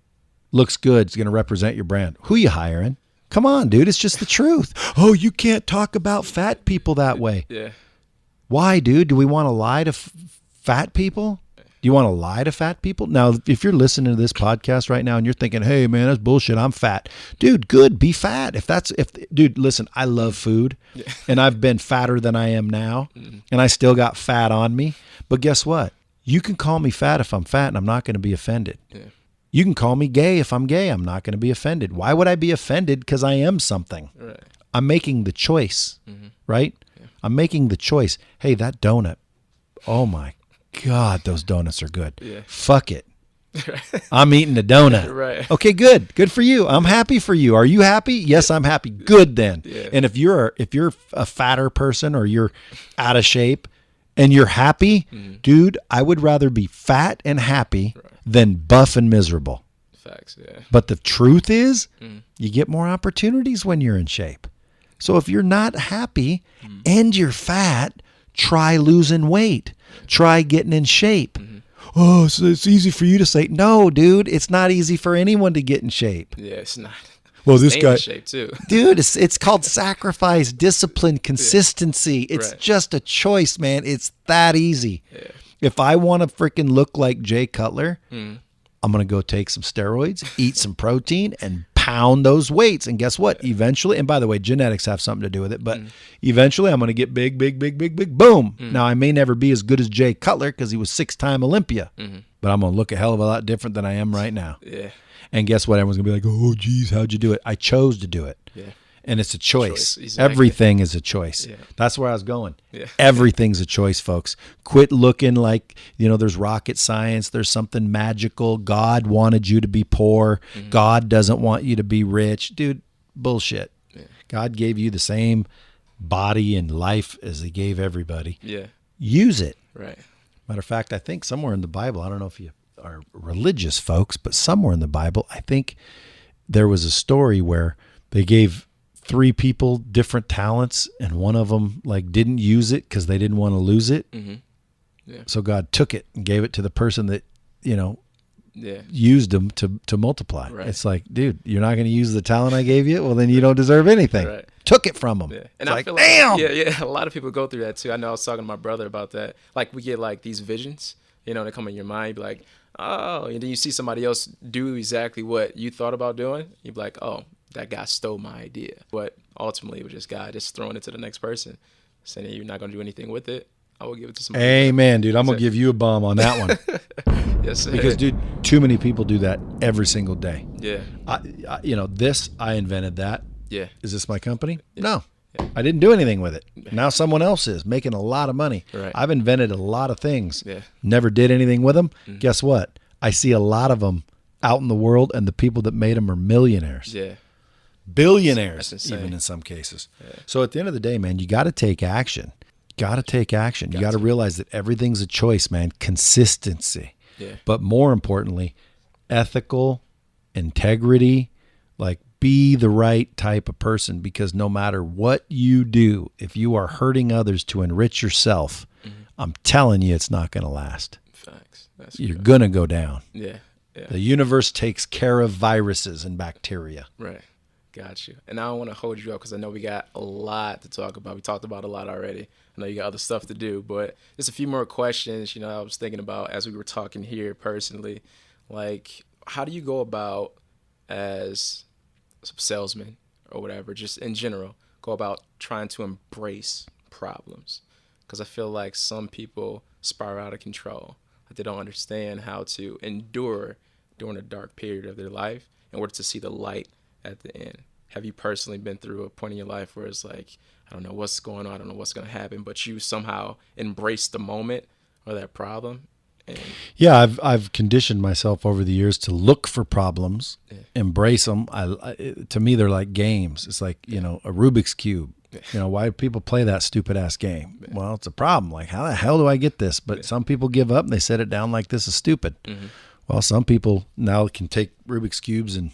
Looks good. It's going to represent your brand. Who you hiring? Come on, dude. It's just the truth. Oh, you can't talk about fat people that way. Yeah. Why, dude? Do we want to lie to fat people? Do you want to lie to fat people? Now, if you're listening to this podcast right now and you're thinking, hey, man, that's bullshit, I'm fat. Dude, good. Be fat. Dude, listen, I love food and I've been fatter than I am now and I still got fat on me. But guess what? You can call me fat if I'm fat and I'm not going to be offended. Yeah. You can call me gay if I'm gay. I'm not going to be offended. Why would I be offended? Because I am something. Right. I'm making the choice, right? Yeah. I'm making the choice. Hey, that donut. Oh, my God, those donuts are good. Yeah. Fuck it. I'm eating a donut. Right. Okay, good. Good for you. I'm happy for you. Are you happy? Yes, I'm happy. Good then. Yeah. And if you're a fatter person or you're out of shape and you're happy, dude, I would rather be fat and happy than buff and miserable. Facts, yeah. But the truth is, you get more opportunities when you're in shape. So if you're not happy and you're fat, try losing weight. Try getting in shape. Oh, so it's easy for you to say. No, dude, it's not easy for anyone to get in shape. Yeah, it's not. Well, this guy, in shape too. Dude, it's called sacrifice, discipline, consistency. It's just a choice, man. It's that easy. Yeah. If I want to freaking look like Jay Cutler, I'm going to go take some steroids, eat some protein, and pound those weights. And guess what? Eventually, and by the way, genetics have something to do with it, but eventually I'm going to get big, boom. Now, I may never be as good as Jay Cutler because he was 6-time Olympia, but I'm going to look a hell of a lot different than I am right now. Yeah. And guess what? Everyone's going to be like, oh, geez, how'd you do it? I chose to do it. Yeah. And it's a choice. Exactly. Everything is a choice. Yeah. That's where I was going. Yeah. Everything's a choice, folks. Quit looking like, there's rocket science. There's something magical. God wanted you to be poor. God doesn't want you to be rich. Dude, bullshit. Yeah. God gave you the same body and life as he gave everybody. Yeah. Use it. Right. Matter of fact, I think somewhere in the Bible, I don't know if you are religious folks, but somewhere in the Bible, I think there was a story where they gave 3 people different talents and one of them didn't use it because they didn't want to lose it. Yeah. So God took it and gave it to the person that, used them to multiply. Right. It's like, dude, you're not going to use the talent I gave you? Well, then you don't deserve anything. Right. Took it from them. Yeah. And I feel like, damn! Yeah, a lot of people go through that too. I know I was talking to my brother about that. Like, we get these visions, they come in your mind, you be like, oh, and then you see somebody else do exactly what you thought about doing. You'd be like, oh, that guy stole my idea. But ultimately, it was just God just throwing it to the next person, saying that you're not going to do anything with it. I will give it to somebody. Amen, dude. I'm going to give you a bomb on that one. Yes, sir. Because, dude, too many people do that every single day. Yeah. I invented that. Yeah. Is this my company? Yeah. No. Yeah. I didn't do anything with it. Now someone else is making a lot of money. Right. I've invented a lot of things. Yeah. Never did anything with them. Guess what? I see a lot of them out in the world, and the people that made them are millionaires. Yeah. Billionaires, That's insane. even in some cases. Yeah. So at the end of the day, man, you got to take action. Got to take action. You got to realize that everything's a choice, man. Consistency. Yeah. But more importantly, ethical integrity, like be the right type of person, because no matter what you do, if you are hurting others to enrich yourself, I'm telling you, it's not going to last. Facts. You're going to go down. Yeah. Yeah. The universe takes care of viruses and bacteria. Right. Got you. And I don't want to hold you up because I know we got a lot to talk about. We talked about a lot already. I know you got other stuff to do, but just a few more questions, I was thinking about as we were talking here personally, like how do you go about as a salesman or whatever, just in general, go about trying to embrace problems? Because I feel like some people spiral out of control. Like they don't understand how to endure during a dark period of their life in order to see the light at the end. Have you personally been through a point in your life where it's like, I don't know what's going on, I don't know what's going to happen, but you somehow embrace the moment or that problem? Yeah, I've conditioned myself over the years to look for problems, embrace them. To me, they're like games. It's like, a Rubik's Cube. Why do people play that stupid ass game? Well, it's a problem. Like, how the hell do I get this? But some people give up and they set it down like this is stupid. Well, some people now can take Rubik's Cubes and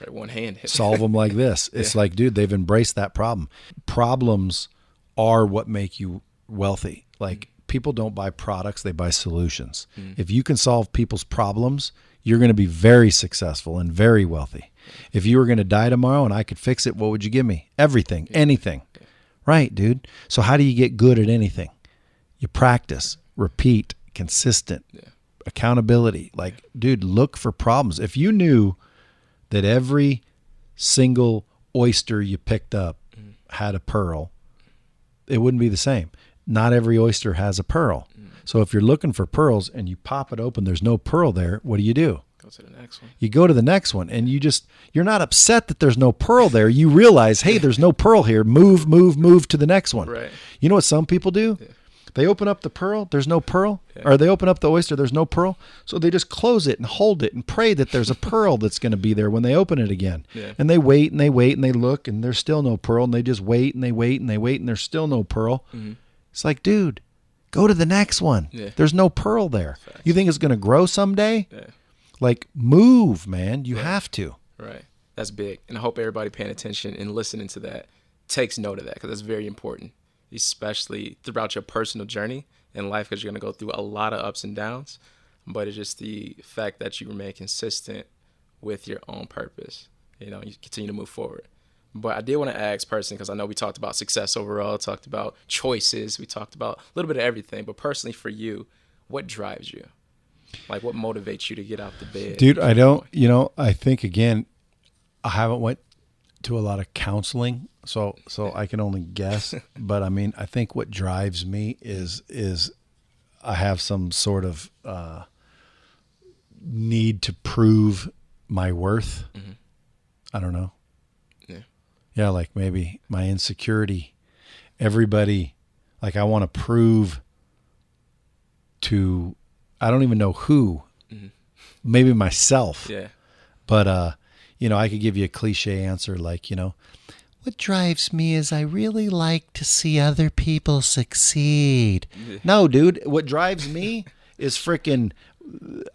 one hand solve them like this. It's like, dude, they've embraced that problem. Problems are what make you wealthy. Like, people don't buy products, they buy solutions. If you can solve people's problems, you're going to be very successful and very wealthy. If you were going to die tomorrow and I could fix it, what would you give me? Everything, anything. Right, dude? So how do you get good at anything? You practice, repeat, consistent, accountability. Like, dude, look for problems. If you knew that every single oyster you picked up had a pearl, it wouldn't be the same. Not every oyster has a pearl. So if you're looking for pearls and you pop it open, there's no pearl there, what do? Go to the next one. You go to the next one, and you're not upset that there's no pearl there. You realize, hey, there's no pearl here. Move to the next one. Right. You know what some people do? Yeah. They open up the pearl, there's no pearl. Yeah. Or they open up the oyster, there's no pearl. So they just close it and hold it and pray that there's a pearl that's going to be there when they open it again. Yeah. And they wait and they wait and they look, and there's still no pearl. And they just wait and they wait and they wait, and there's still no pearl. It's like, dude, go to the next one. Yeah. There's no pearl there. Facts. You think it's going to grow someday? Yeah. Like, move, man. You have to. Right. That's big. And I hope everybody paying attention and listening to that takes note of that, because that's very important, especially throughout your personal journey in life, because you're going to go through a lot of ups and downs. But it's just the fact that you remain consistent with your own purpose. You continue to move forward. But I did want to ask personally, because I know we talked about success overall, talked about choices, we talked about a little bit of everything. But personally for you, what drives you? Like, what motivates you to get out the bed? Dude, I don't, I think, again, I haven't went to a lot of counseling, so I can only guess. But I mean, I think what drives me is I have some sort of need to prove my worth. I don't know. Yeah, like maybe my insecurity. Everybody, like, I want to prove to, I don't even know who, maybe myself. Yeah. But, I could give you a cliche answer like, what drives me is I really like to see other people succeed. Yeah. No, dude, what drives me is freaking,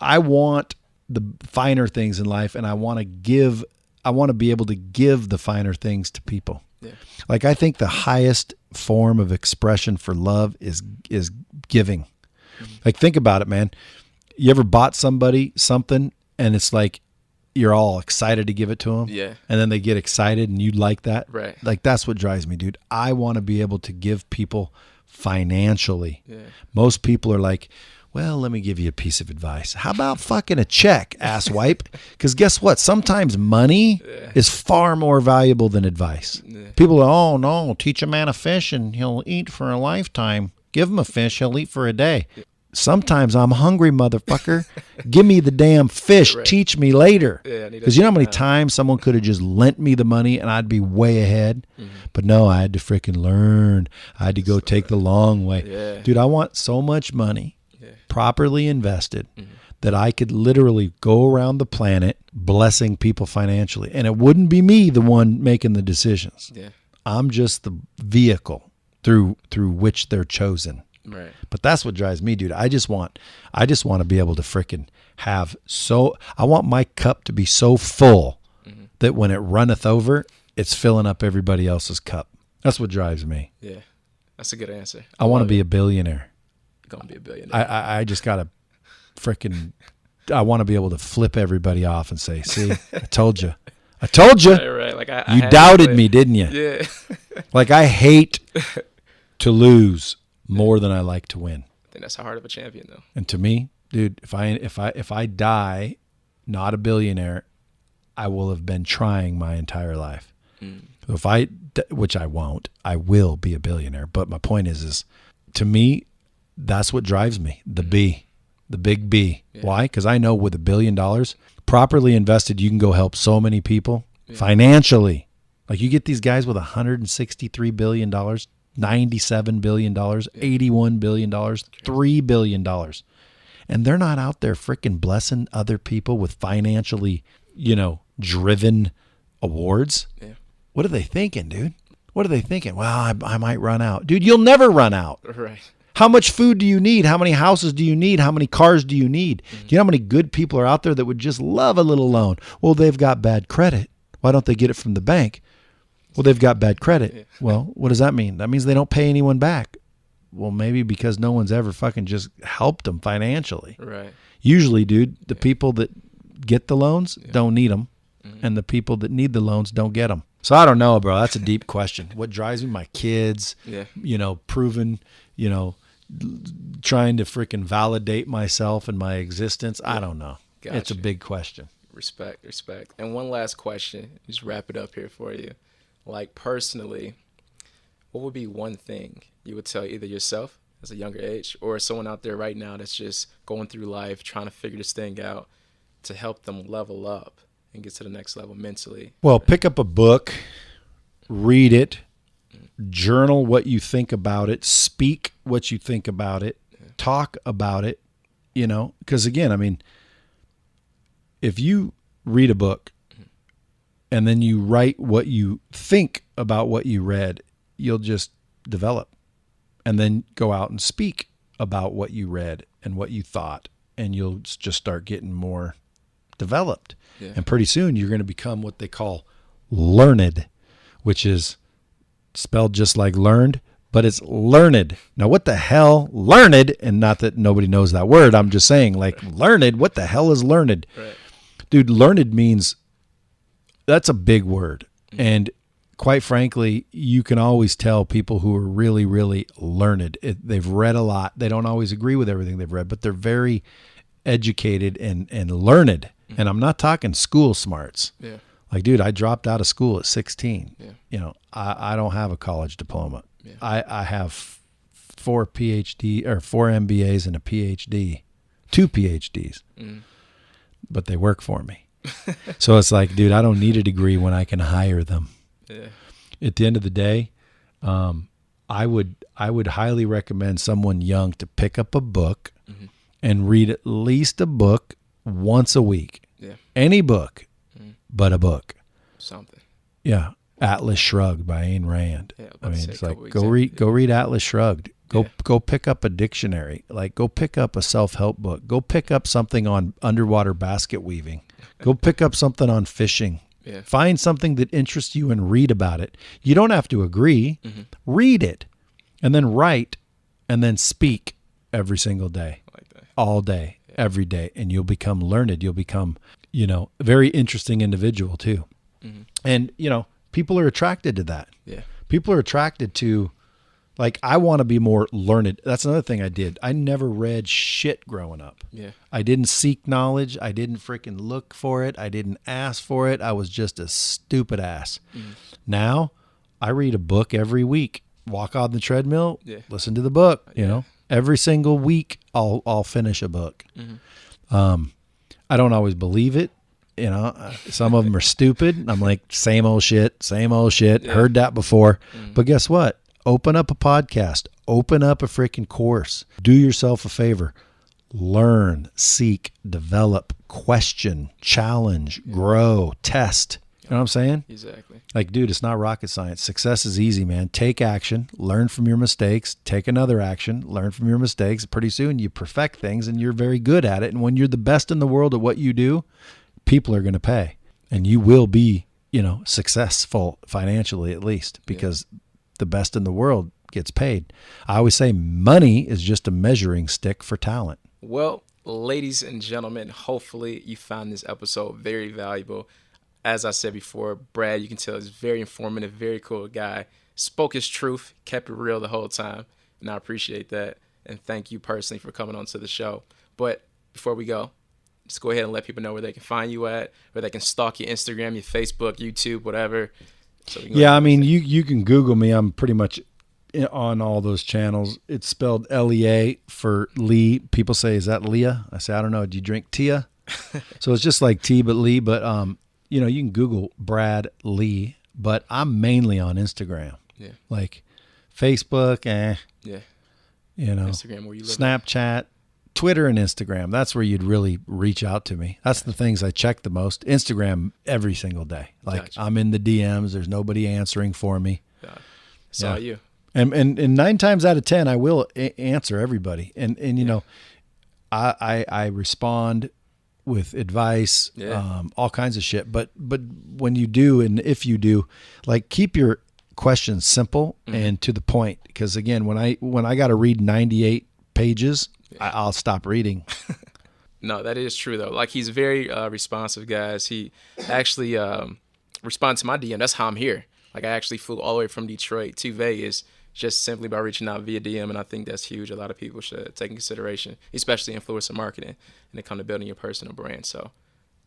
I want the finer things in life, and I want to be able to give the finer things to people. Yeah. Like, I think the highest form of expression for love is giving. Like, think about it, man. You ever bought somebody something and it's like you're all excited to give it to them? Yeah. And then they get excited and you like that? Right. Like, that's what drives me, dude. I want to be able to give people financially. Yeah. Most people are like, well, let me give you a piece of advice. How about fucking a check, asswipe? Because guess what? Sometimes money is far more valuable than advice. Yeah. People are, oh, no, teach a man a fish and he'll eat for a lifetime. Give him a fish, he'll eat for a day. Sometimes I'm hungry, motherfucker. Give me the damn fish. Right. Teach me later. Yeah, Because you know how many times someone could have just lent me the money and I'd be way ahead? But no, I had to freaking learn. I had to go take the long way. Yeah. Dude, I want so much money properly invested that I could literally go around the planet blessing people financially. And it wouldn't be me the one making the decisions. Yeah. I'm just the vehicle through which they're chosen. Right. But that's what drives me, dude. I just want to be able to freaking I want my cup to be so full that when it runneth over, it's filling up everybody else's cup. That's what drives me. Yeah. That's a good answer. I want to be a billionaire. You're going to be a billionaire. I just got to freaking, I want to be able to flip everybody off and say, see, I told you. I told you. Right. Like you doubted me, didn't you? Yeah. Like I hate to lose more than I like to win. I think that's the heart of a champion, though. And to me, dude, if I die not a billionaire, I will have been trying my entire life. So which I won't, I will be a billionaire. But my point is to me, that's what drives me. The big B. Yeah. Why? Because I know with $1 billion properly invested, you can go help so many people financially. Like you get these guys with $163 billion, $97 billion, $81 billion, $3 billion. And they're not out there freaking blessing other people with financially, driven awards. Yeah. What are they thinking, dude? What are they thinking? Well, I might run out. Dude, you'll never run out. Right. How much food do you need? How many houses do you need? How many cars do you need? Do you know how many good people are out there that would just love a little loan? Well, they've got bad credit. Why don't they get it from the bank? Well, they've got bad credit. Yeah. Well, what does that mean? That means they don't pay anyone back. Well, maybe because no one's ever fucking just helped them financially. Right. Usually, dude, the people that get the loans don't need them, and the people that need the loans don't get them. So I don't know, bro. That's a deep question. What drives me? My kids, proven, trying to freaking validate myself and my existence. I don't know. Gotcha. It's a big question. Respect. And one last question. Just wrap it up here for you. Like personally, what would be one thing you would tell either yourself as a younger age or someone out there right now that's just going through life trying to figure this thing out to help them level up and get to the next level mentally? Well, pick up a book, read it, journal what you think about it, speak what you think about it, talk about it, because again, I mean, if you read a book and then you write what you think about what you read, you'll just develop, and then go out and speak about what you read and what you thought, and you'll just start getting more developed. Yeah. And pretty soon you're going to become what they call learned, which is spelled just like learned, but it's learned. Now, what the hell learned? And not that nobody knows that word. I'm just saying, like, learned. What the hell is learned? Right. Dude, learned means, that's a big word. And quite frankly, you can always tell people who are really, really learned. They've read a lot. They don't always agree with everything they've read, but they're very educated and learned. And I'm not talking school smarts. Yeah. Like, dude, I dropped out of school at 16. Yeah. I don't have a college diploma. Yeah. I have 4 PhD or 4 MBAs and a PhD, 2 PhDs, but they work for me. So it's like, dude, I don't need a degree when I can hire them. Yeah. At the end of the day, I would highly recommend someone young to pick up a book and read at least a book once a week. Yeah. Any book, but a book. Something. Yeah. Atlas Shrugged by Ayn Rand. Yeah, I mean, it's like, go read Atlas Shrugged. Go pick up a dictionary. Like, go pick up a self-help book. Go pick up something on underwater basket weaving. Go pick up something on fishing. Yeah. Find something that interests you and read about it. You don't have to agree. Read it, and then write, and then speak every single day, all day, every day, and you'll become learned. You'll become, a very interesting individual too. And, people are attracted to that. Yeah. People are attracted to, like, I want to be more learned. That's another thing I did. I never read shit growing up. Yeah. I didn't seek knowledge. I didn't freaking look for it. I didn't ask for it. I was just a stupid ass. Now I read a book every week. Walk on the treadmill, listen to the book, Every single week, I'll finish a book. I don't always believe it. You know, some of them are stupid. I'm like, same old shit. Yeah. Heard that before. But guess what? Open up a podcast. Open up a freaking course. Do yourself a favor. Learn, seek, develop, question, challenge, grow, test. You know what I'm saying? Exactly. Like, dude, it's not rocket science. Success is easy, man. Take action, learn from your mistakes, take another action, learn from your mistakes. Pretty soon you perfect things and you're very good at it. And when you're the best in the world at what you do, people are going to pay. And you will be, you know, successful financially at least, because the best in the world gets paid. I always say money is just a measuring stick for talent. Well, ladies and gentlemen, hopefully you found this episode very valuable. As I said before, Brad, you can tell, is very informative, very cool guy. Spoke his truth, kept it real the whole time, and I appreciate that. And thank you personally for coming on to the show. But before we go, just go ahead and let people know where they can find you at, where they can stalk your Instagram, your Facebook, YouTube, whatever. So I mean, you can Google me. I'm pretty much on all those channels. It's spelled Lea for Lee. People say, is that Leah? I say, I don't know. Do you drink Tia? So it's just like tea, but Lee. But, you know, you can Google Brad Lee, but I'm mainly on Instagram. Yeah. Like Facebook, Yeah. You know, Instagram, where you live Snapchat, Twitter, and Instagram. That's where you'd really reach out to me. That's the things I check the most. Instagram every single day. Like, gotcha. I'm in the DMs. There's nobody answering for me. It's all you. And 9 times out of 10, I will answer everybody. And you know, I respond with advice, all kinds of shit. But when you do, and if you do, like, keep your questions simple and to the point. Because again, when I got to read 98 pages, I'll stop reading. No, that is true though. Like, he's very responsive, guys. He actually responds to my DM. That's how I'm here. Like, I actually flew all the way from Detroit to Vegas just simply by reaching out via DM, and I think that's huge. A lot of people should take in consideration, especially influencer marketing, and it comes to building your personal brand. So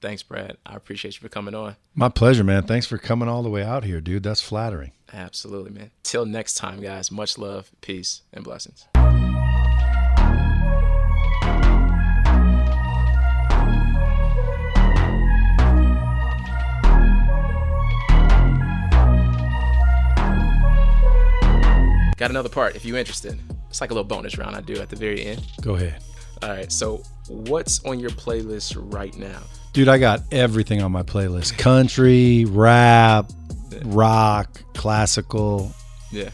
thanks, Brad. I appreciate you for coming on. My pleasure, man. Thanks for coming all the way out here, dude. That's flattering. Absolutely, man. Till next time, guys. Much love, peace, and blessings. Got another part if you're interested. It's like a little bonus round I do at the very end. Go ahead. All right. So what's on your playlist right now? Dude, I got everything on my playlist. Country, rap, rock, classical,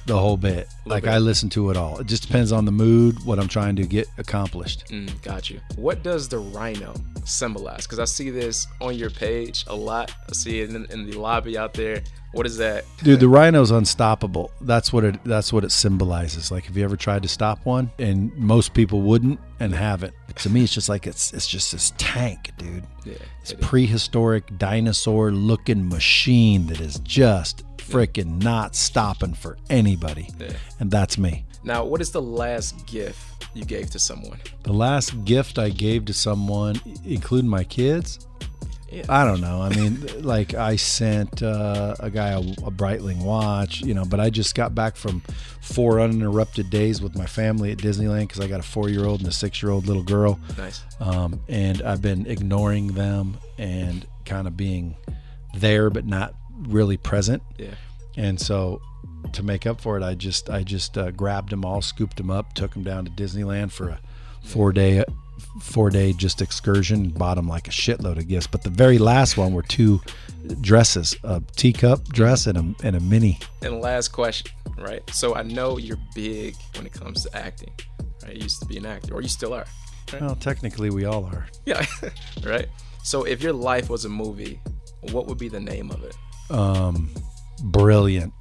the whole bit. Like, I listen to it all. It just depends on the mood, what I'm trying to get accomplished. Got you. What does the rhino symbolize? Because I see this on your page a lot. I see it in the lobby out there. What is that? Dude, the rhino's unstoppable. That's what it symbolizes. Like, have you ever tried to stop one? And most people wouldn't and haven't. To me, it's just like it's just this tank, dude. Yeah, it's prehistoric dinosaur looking machine that is just freaking not stopping for anybody. Yeah. And that's me. Now, what is the last gift you gave to someone? The last gift I gave to someone, including my kids? Yeah. I don't know. I mean, like, I sent a guy a Breitling watch, you know, but I just got back from 4 uninterrupted days with my family at Disneyland because I got a 4-year-old and a 6-year-old little girl. Nice. And I've been ignoring them and kind of being there but not really present. Yeah. And so to make up for it, I just grabbed them all, scooped them up, took them down to Disneyland for a 4-day just excursion, bought them like a shitload of gifts. But the very last one were 2 dresses, a teacup dress and a mini. And last question, right? So I know you're big when it comes to acting, right? You used to be an actor, or you still are. Right? Well, technically we all are. Yeah, right? So if your life was a movie, what would be the name of it? Brilliant.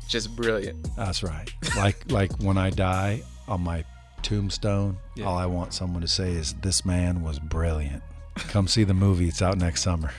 Just brilliant. That's right. Like when I die, on my tombstone, all I want someone to say is, "This man was brilliant." Come see the movie. It's out next summer.